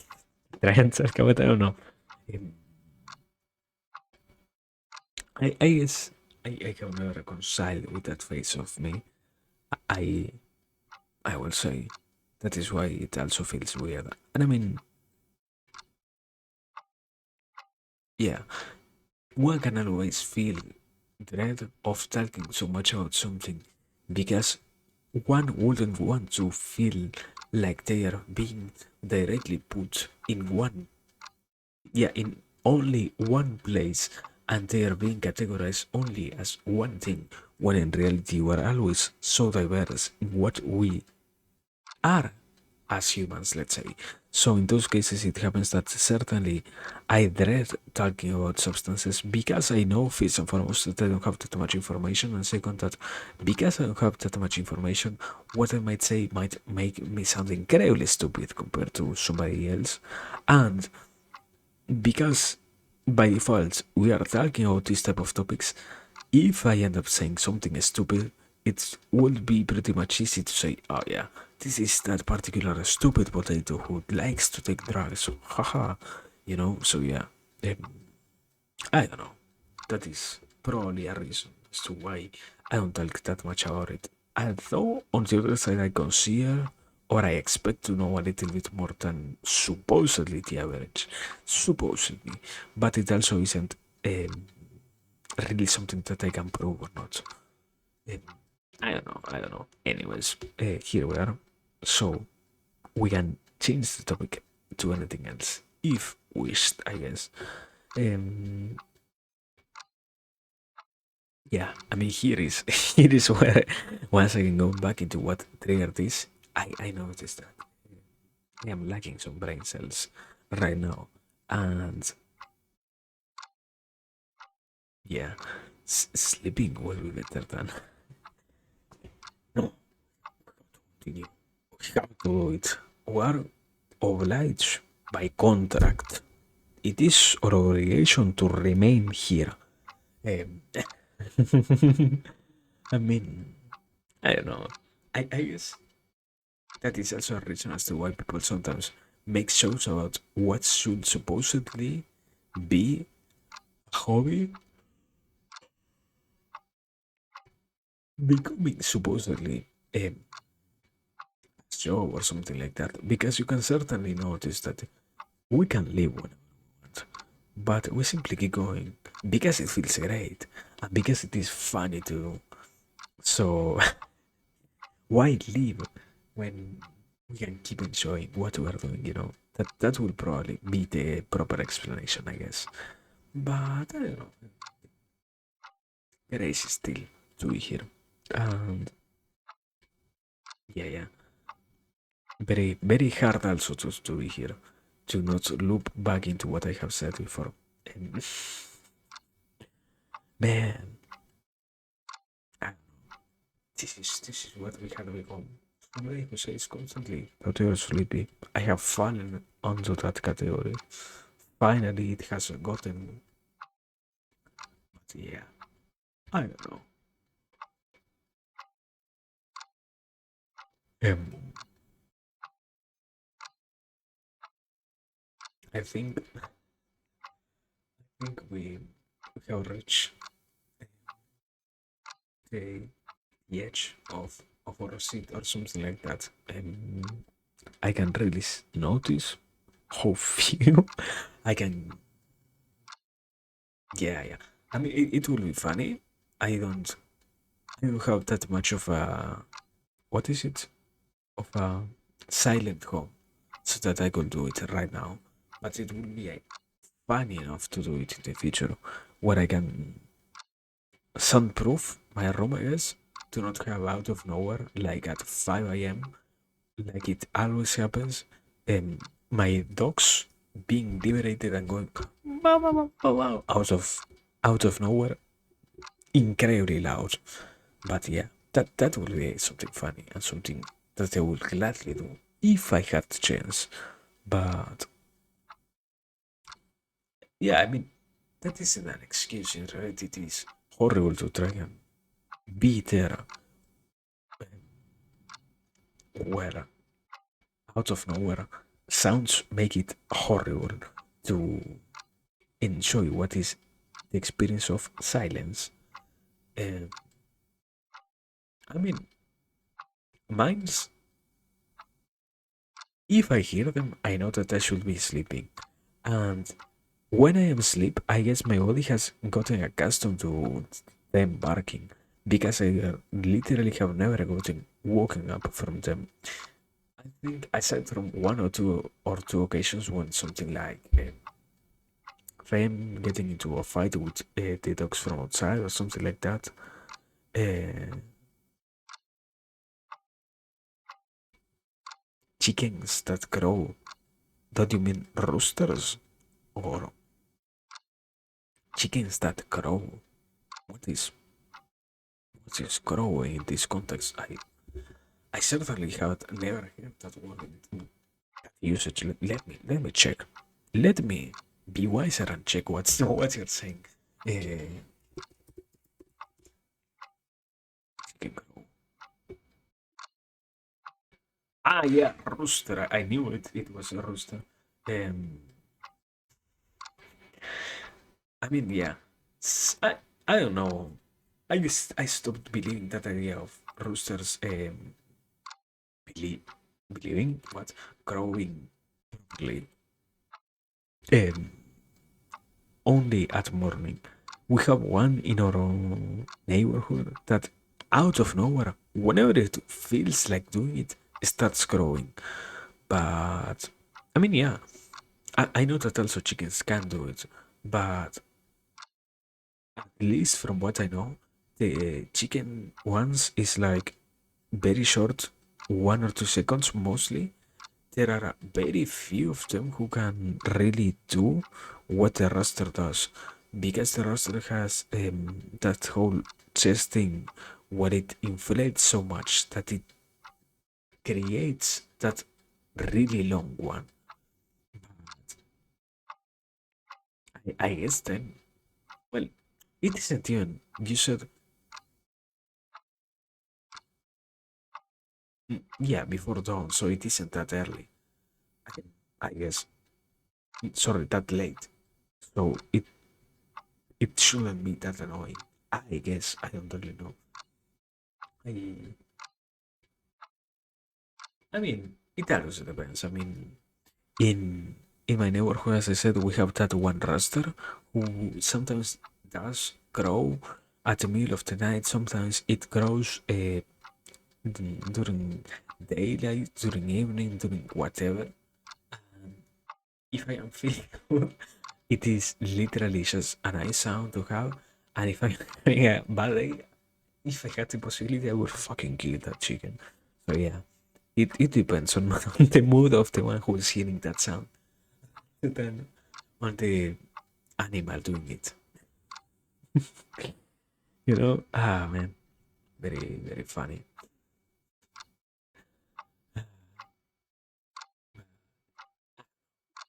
Try and talk about, I don't know. Um, I guess I have never reconciled with that phase of me. I I will say that is why it also feels weird. And I mean, yeah, one can always feel dread of talking so much about something because one wouldn't want to feel like they are being directly put in one, yeah, in only one place and they are being categorized only as one thing when in reality we're always so diverse in what we are as humans, let's say. So in those cases, it happens that certainly I dread talking about substances because I know, first and foremost, that I don't have that much information, and second, that because I don't have that much information, what I might say might make me sound incredibly stupid compared to somebody else, and because by default we are talking about this type of topics, if I end up saying something stupid, it would be pretty much easy to say, oh yeah, this is that particular stupid potato who likes to take drugs, haha, so yeah, um, I don't know, that is probably a reason as to why I don't talk that much about it. Although, on the other side, I consider or I expect to know a little bit more than supposedly the average. Supposedly. But it also isn't really something that I can prove or not. Um, I don't know. Anyways, here we are. So, we can change the topic to anything else. If wished, I guess. Um, Yeah, I mean here is here is where once again going back into what triggered this, I noticed that. I am lacking some brain cells right now, and yeah, sleeping will be better than no. Continue. We have to do it. We are obliged by contract. It is our obligation to remain here. Um, I mean, I don't know. I guess that is also a reason as to why people sometimes make shows about what should supposedly be a hobby becoming supposedly a job or something like that. Because you can certainly notice that we can live whenever we want, but we simply keep going because it feels great and because it is funny to do. So why live when we can keep enjoying what we are doing? That will probably be the proper explanation, I guess. But I don't know. Grace is still to be here, and yeah, very very hard also to be here, to not loop back into what I have said before. And man, this is what we have become. Somebody who says constantly that you're sleepy. I have fallen onto that category. Finally, it has gotten. But yeah, I don't know. Um, I think we have reached the edge of our seat or something like that. I can really notice how few I can. Yeah. I mean, it will be funny. I don't. I don't have that much of a. What is it? Of a silent home, so that I could do it right now. But it will be funny enough to do it in the future, where I can soundproof my room, I guess, to not have out of nowhere, like at 5 a.m., like it always happens, and my dogs being liberated and going "Bow, bow, bow, bow, bow," out of nowhere, incredibly loud. But yeah, that would be something funny and something that I would gladly do if I had the chance. But yeah, I mean, that isn't an excuse. In reality, it is horrible to try and be there where out of nowhere sounds make it horrible to enjoy what is the experience of silence. Uh, I mean, mine's, if I hear them, I know that I should be sleeping. And when I am asleep, I guess my body has gotten accustomed to them barking because I literally have never gotten woken up from them. I think aside from one or two occasions when something like them getting into a fight with the dogs from outside or something like that. Uh, Chickens that crow. Do you mean roosters or chickens that crow? What is what is crowing in this context? I certainly have never heard that word in that usage. Let me check. Let me be wiser and check what you're saying. Uh, Chicken crow. Ah, yeah, rooster. I knew it was a rooster. Um, I mean, yeah. I don't know. I stopped believing that idea of roosters believe, believing what growing properly um, only at morning. We have one in our own neighborhood that out of nowhere, whenever it feels like doing it, starts growing. But I mean, yeah, I know that also chickens can do it, but at least from what I know, the chicken ones is like very short, 1 or 2 seconds mostly. there are very few of them who can really do what the roster does, because the roster has that whole chest thing where it inflates so much that it creates that really long one. I guess then, well, it isn't even. You said, yeah, before dawn, so it isn't that early. I guess. Sorry, that late. So it shouldn't be that annoying. I guess. I don't really know. I I mean, it also depends. I mean, in in my neighborhood, as I said, we have that one rooster who sometimes does grow at the middle of the night. Sometimes it grows during daylight, during evening, during whatever. If I am feeling good, it is literally just a nice sound to have. And if I'm having a bad day, if I had the possibility, I would fucking kill that chicken. So yeah, it depends on, on the mood of the one who is hearing that sound, than on the animal doing it. Ah man, very very funny.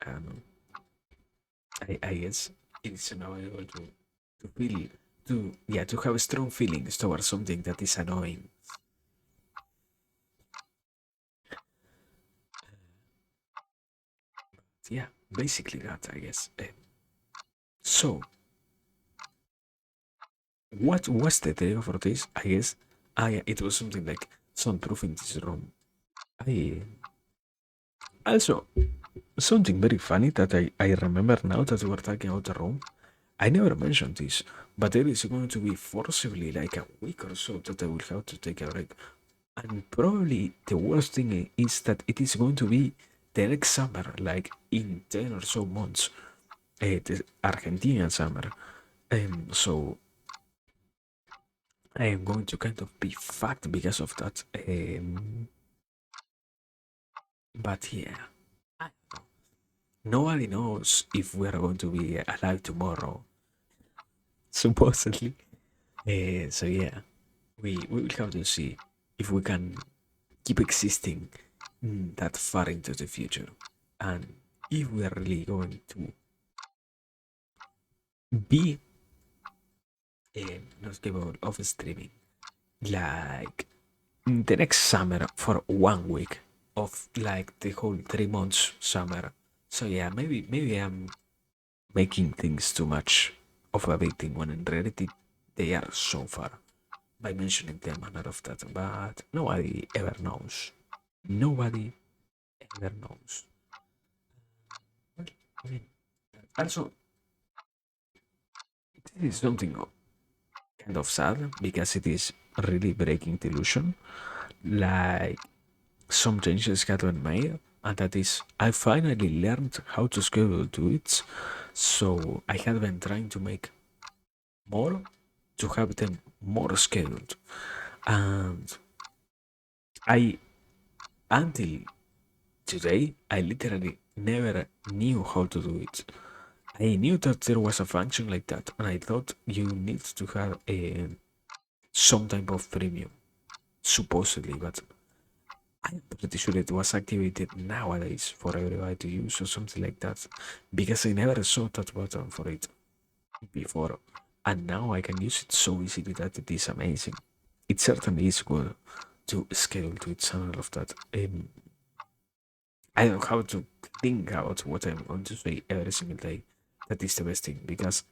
Um, I guess it's enjoyable to feel to have strong feelings towards something that is annoying. Yeah, basically that I guess. So what was the trigger for this? I guess it was something like soundproofing this room. I also something very funny that I remember now that we were talking about the room. I never mentioned this, but there is going to be forcibly like a week or so that I will have to take a break. And probably the worst thing is that it is going to be the next summer, like in 10 or so months, the Argentinian summer. So I am going to kind of be fucked because of that. But yeah, I don't know. Nobody knows if we are going to be alive tomorrow, supposedly. So yeah, we will have to see if we can keep existing that far into the future, and if we are really going to be not capable of streaming like the next summer for 1 week of like the whole 3 months summer. So yeah, maybe I'm making things too much of a big thing when in reality they are so far by mentioning them and all of that, but nobody ever knows. Nobody ever knows. Well, I mean, also, this is something kind of sad because it is really breaking the illusion. Like, some changes had been made, and that is, I finally learned how to schedule tweets. So I had been trying to make more to have them more scheduled. And I, until today, I literally never knew how to do it. I knew that there was a function like that, and I thought you need to have some type of premium, supposedly, but I'm pretty sure it was activated nowadays for everybody to use or something like that, because I never saw that button for it before, and now I can use it so easily that it is amazing. It certainly is good to schedule to its and all of that. I don't know how to think about what I'm going to say every single day. That is the best thing because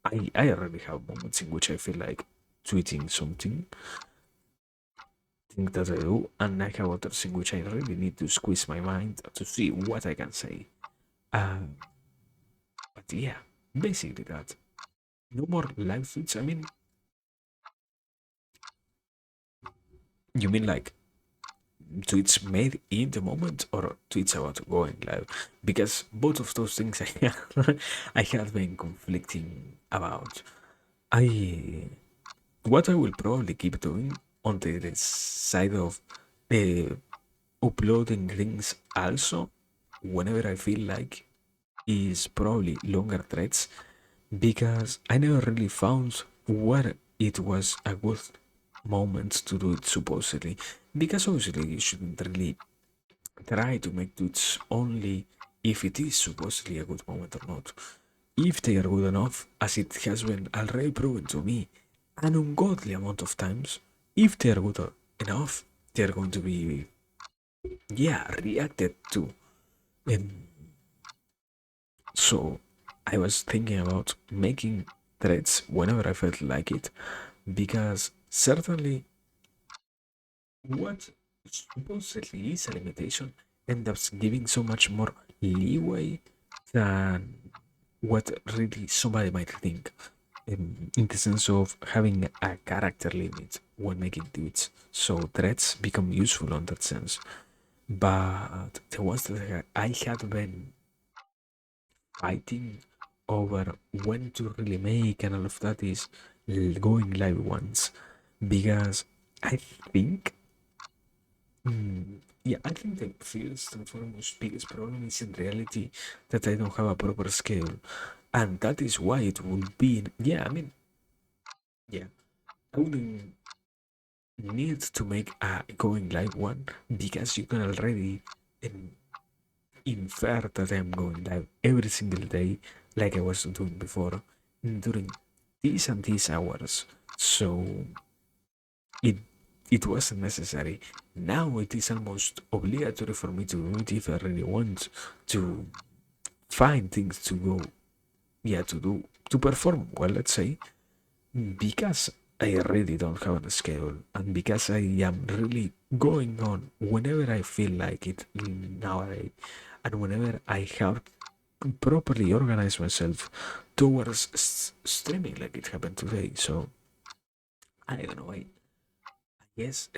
I already have moments in which I feel like tweeting something, thing that I do, and I have others in which I really need to squeeze my mind to see what I can say. Um, but yeah, basically that. No more live tweets. I mean, you mean like tweets made in the moment or tweets about going live? Because both of those things I have been conflicting about. I what I will probably keep doing on the side of uh, uploading things also whenever I feel like is probably longer threads because I never really found where it was a good moment to do it supposedly. Because obviously you shouldn't really try to make tweets only if it is supposedly a good moment or not. If they are good enough, as it has been already proven to me an ungodly amount of times, if they are good enough, they are going to be, yeah, reacted to. And so I was thinking about making threads whenever I felt like it, because certainly what supposedly is a limitation ends up giving so much more leeway than what really somebody might think. In the sense of having a character limit when making tweets, so threads become useful on that sense. But the ones that I had been fighting over when to really make and all of that is going live once, because I think yeah, I think the first and foremost biggest problem is in reality that I don't have a proper schedule, and that is why it would be. Yeah, I mean, yeah, I wouldn't need to make a going live one because you can already um, infer that I'm going live every single day, like I was doing before, during these and these hours. So it it wasn't necessary. Now it is almost obligatory for me to do it if I really want to find things to go, yeah, to do, to perform well, let's say, because I really don't have a schedule and because I am really going on whenever I feel like it nowadays and whenever I have properly organized myself towards streaming like it happened today. So I don't know. I guess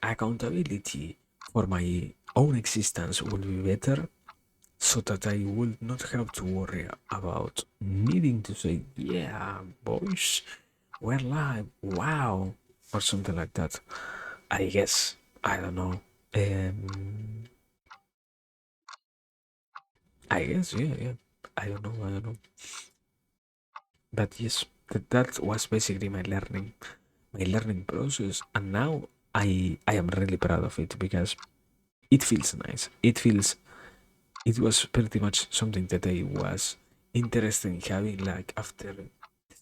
accountability for my own existence will be better so that I will not have to worry about needing to say, yeah, boys, we're live, wow, or something like that. I guess, I don't know. Um, I guess, yeah, yeah. I don't know. But yes, that was basically my learning process, and now I am really proud of it because it feels nice. It was pretty much something that I was interested in having like after the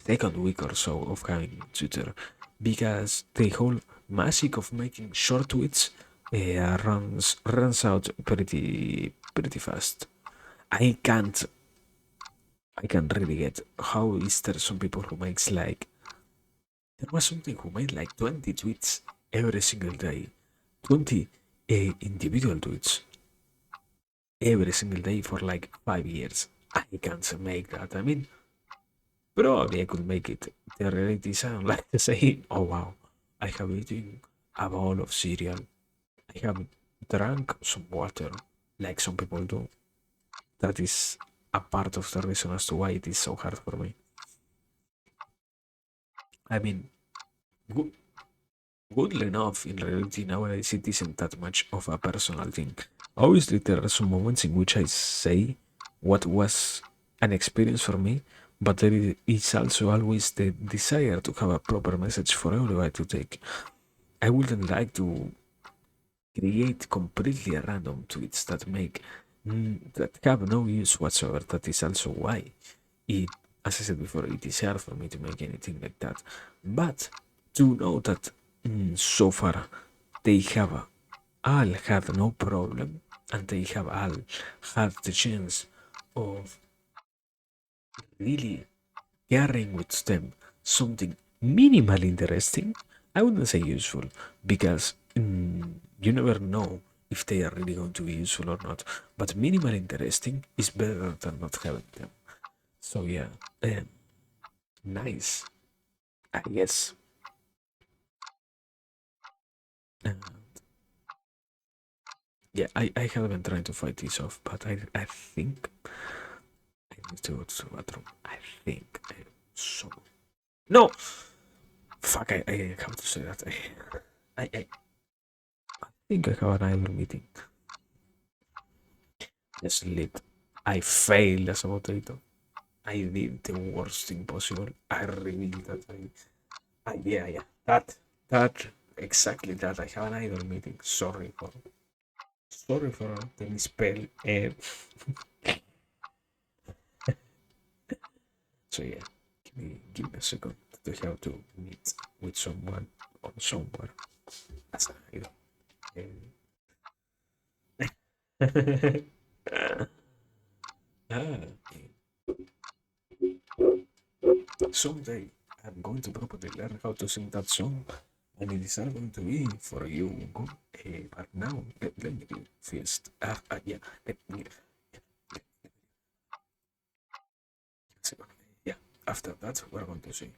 second week or so of having Twitter, because the whole magic of making short tweets runs out pretty fast. I can't I can't really get how is there some people who makes like there was something who made like 20 tweets every single day, 20 individual tweets every single day for like 5 years. I can't make that. I mean, probably I could make it. The reality sound like saying, "Oh wow, I have eaten a bowl of cereal. I have drank some water," like some people do. That is a part of the reason as to why it is so hard for me. I mean, good, Goodly enough, in reality nowadays it isn't that much of a personal thing. Obviously, there are some moments in which I say what was an experience for me, but there is also always the desire to have a proper message for everybody to take. I wouldn't like to create completely random tweets that make that have no use whatsoever. That is also why it, as I said before, it is hard for me to make anything like that. But to know that so far they have all had no problem and they have all had the chance of really carrying with them something minimally interesting. I wouldn't say useful because you never know if they are really going to be useful or not. But minimal interesting is better than not having them. So yeah, nice. I guess. Uh, yeah, I have been trying to fight this off, but I think I need to go to the bathroom. I think I am so. No! Fuck, I have to say that. I think I have an idle meeting. Sleep. I failed as a potato. I did the worst thing possible. I revealed that yeah. That, exactly that. I have an idle meeting. Sorry for the misspell. So yeah, give me a second to have to meet with someone or somewhere as an idol. Ah, someday I'm going to probably learn how to sing that song, and it is all going to be for you. But now, let me be first. Yeah, let me. Yeah, after that, we're going to sing.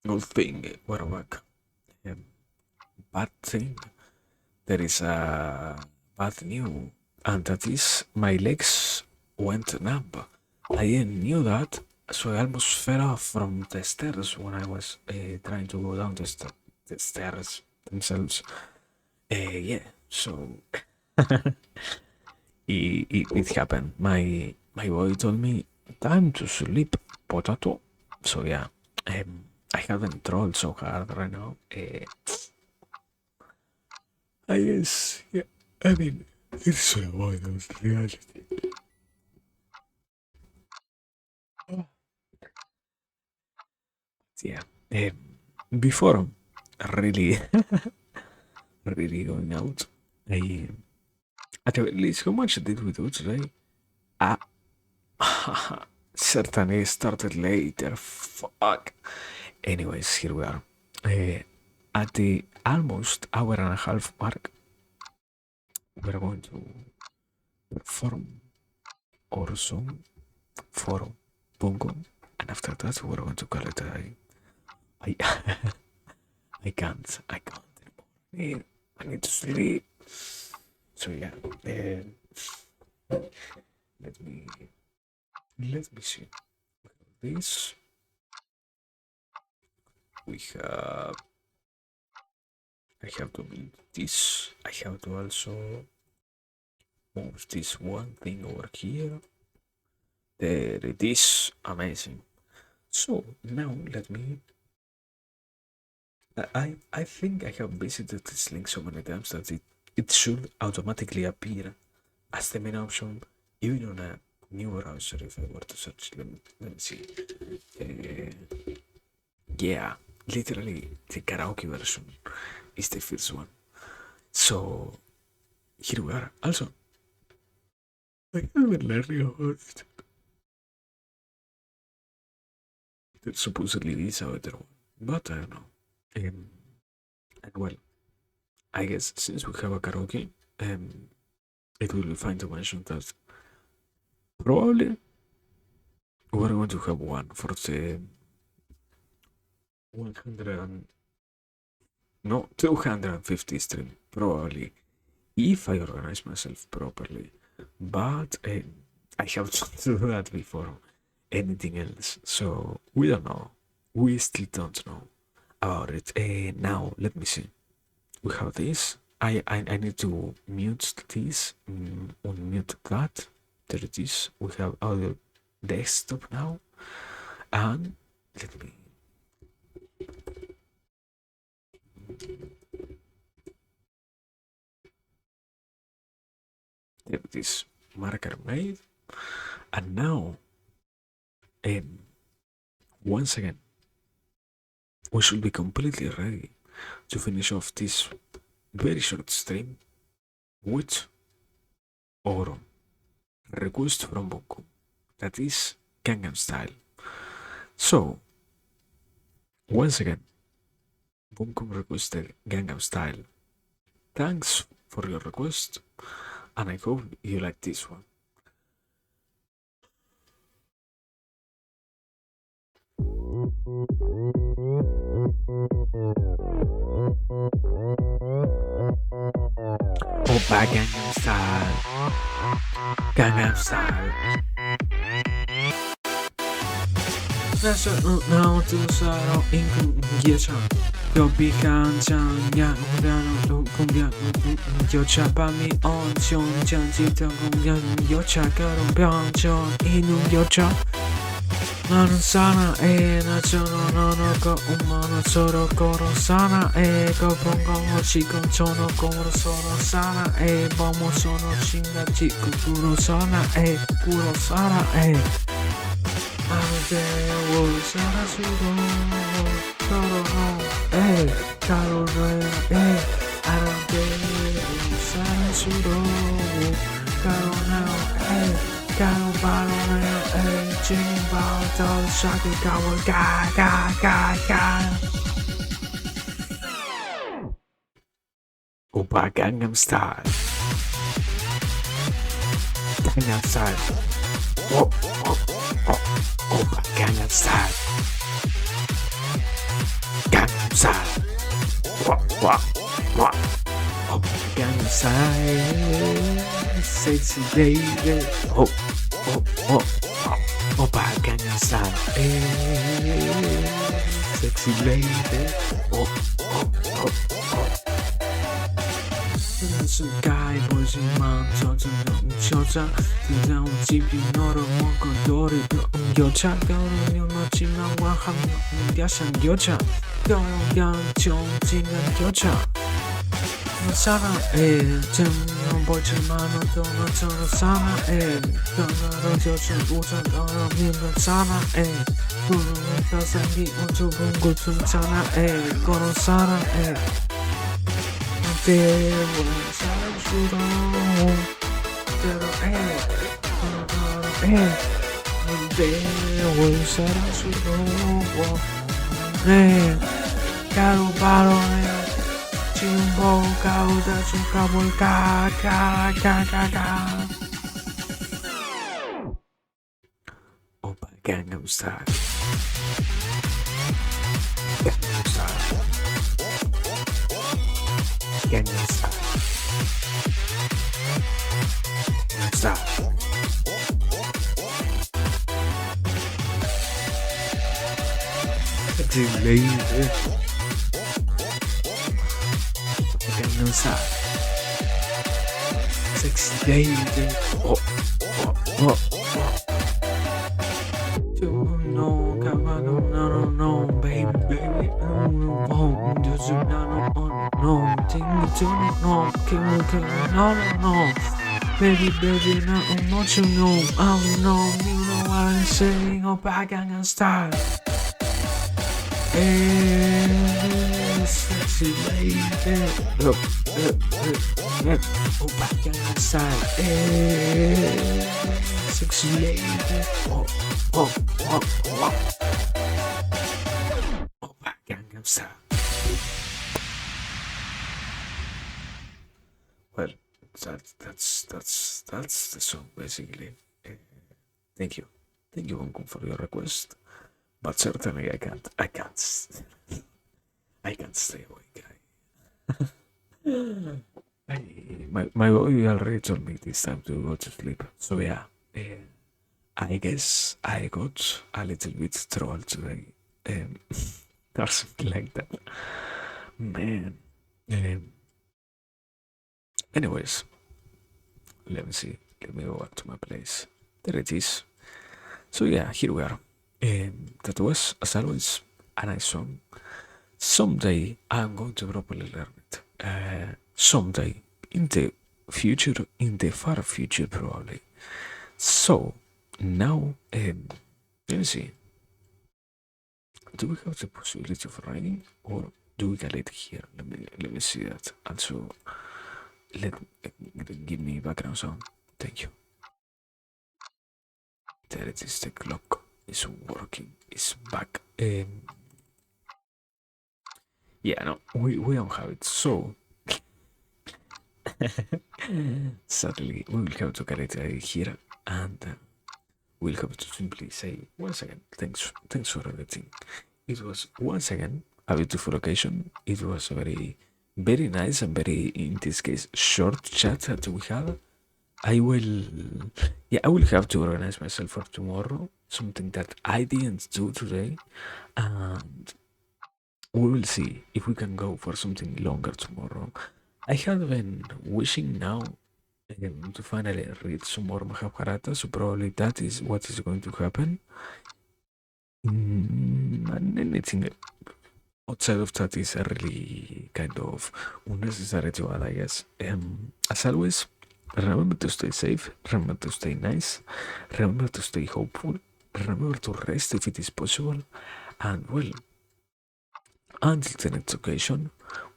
Good thing, we're back. Um, Bad thing, there is a bad news, and that is my legs went numb. I didn't knew that, so I almost fell off from the stairs when I was trying to go down the stairs themselves. Yeah, so it happened. My body told me time to sleep, potato. So yeah, I haven't trolled so hard right now. I guess, yeah. I mean, it's about those reality. Yeah. Before really, really going out, I at least how much did we do today? Ah, certainly started later. Fuck. Anyways, here we are. At the almost hour and a half mark, we're going to perform our song for Bongo, and after that, we're going to call it a day. I, I can't anymore. I need to sleep. So yeah, let me let me see. This we have. I have to build this. I have to also move this one thing over here. There it is. Amazing. So now let me. I think I have visited this link so many times that it should automatically appear as the main option, even on a new browser. If I were to search, let me see. Yeah, literally the karaoke version is the first one. So here we are. Also, I haven't learned about it. That supposedly is a better one, but I don't know. And well, I guess since we have a karaoke, it will be fine to mention that probably we're going to have one for the 100 and no 250 stream probably if I organize myself properly. But I have to do that before anything else, so we don't know. We still don't know about it. Now let me see. We have this. I need to mute this. Unmute that. There it is. We have audio desktop now, and let me. There it is. Marker made, and now, once again, we should be completely ready to finish off this very short stream with our request from Bonkum. That is Gangnam Style. So, once again, Bonkum requested Gangnam Style. Thanks for your request, and I hope you like this one. Oppa Gangnam Style. Gangnam Style. Nasa now to sarò in ghiaccia. Dobihan 장냥 우라노 공략 여차밤이 온천 전지도 공략 여차가로 병전 이눈 여차 나는 사나에 나처럼 너너가 엄마는 서로 걸어 사나에 거봉공을 지금 전화공으로 서로 사나에 뭐뭐 서로 신같이 구구로 사나에 구로 사나에 나는 대월 살아주고 걸어놓 가로를 나는 대월 살아주고 걸어놓 Caro balone, Jimmy Ball, Shaki Cowboy, ga. Oppa Gangnam Style. Gangnam Style. Oppa Gangnam Style. Gangnam Style. Oppa Gangnam Style. Sexy lady. Oppa Gangnam Style. Sexy lady. 순간에 보지만 저저는 여자 그냥 집이 너를 먹고 너를 여자 결혼을 놓지 나와 하면 야상 여자 결혼량 정진한 여자 너 사랑해 재미는 보지만 너도 너처럼 사랑해 너를 여자 우선 너를 믿는 사랑해 구름을 가생기고 좁은 곳은 사랑해 그런 사랑해 대원 살수록 대원 살수록 네 가로 바로 지금 볼까 오다 좀 가볼까 가 오빠 Gangnam Style Gangnam Style Lady Gangnam Style sexy lady. Oh, oh, oh. No, come on, no, baby, no, just no, take me to no, no, baby, no, not you know, you know what I'm saying, back and style. Hey, sexy lady, back and style. Hey, sexy lady, oh, back and style. Well, that's the song basically. Thank you, Hong Kong, for your request. But certainly I can't stay awake. My body already told me it's time to go to sleep. So yeah, I guess I got a little bit troll today, or something like that. Man. Um, anyways, let me see. Let me go back to my place. There it is. So yeah, here we are. That was, as always, a nice song. Someday I'm going to properly learn it. Someday, in the future, in the far future, probably. So now, let me see. Do we have the possibility of writing, or do we get it here? Let me see that. Also, let give me background sound. Thank you. There it is. The clock is working. It's back. Yeah, no, we don't have it. So sadly, we will have to get it here, and we'll have to simply say once again, thanks for everything. It was once again a beautiful occasion. It was a very nice and very, in this case, short chat that we had. I will have to organize myself for tomorrow. Something that I didn't do today, and we will see if we can go for something longer tomorrow. I have been wishing now to finally read some more Mahabharata, so probably that is what is going to happen. And anything outside of that is a really kind of unnecessary to add, I guess. As always, remember to stay safe, remember to stay nice, remember to stay hopeful, remember to rest if it is possible, and well, until the next occasion,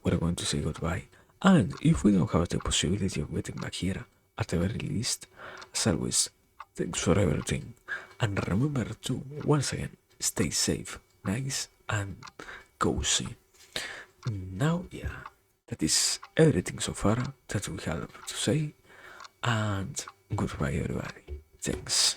we're going to say goodbye. And if we don't have the possibility of getting back here, at the very least, as always, thanks for everything. And remember to, once again, stay safe, nice, and cozy. Now, yeah, that is everything so far that we have to say. And goodbye, everybody. Thanks.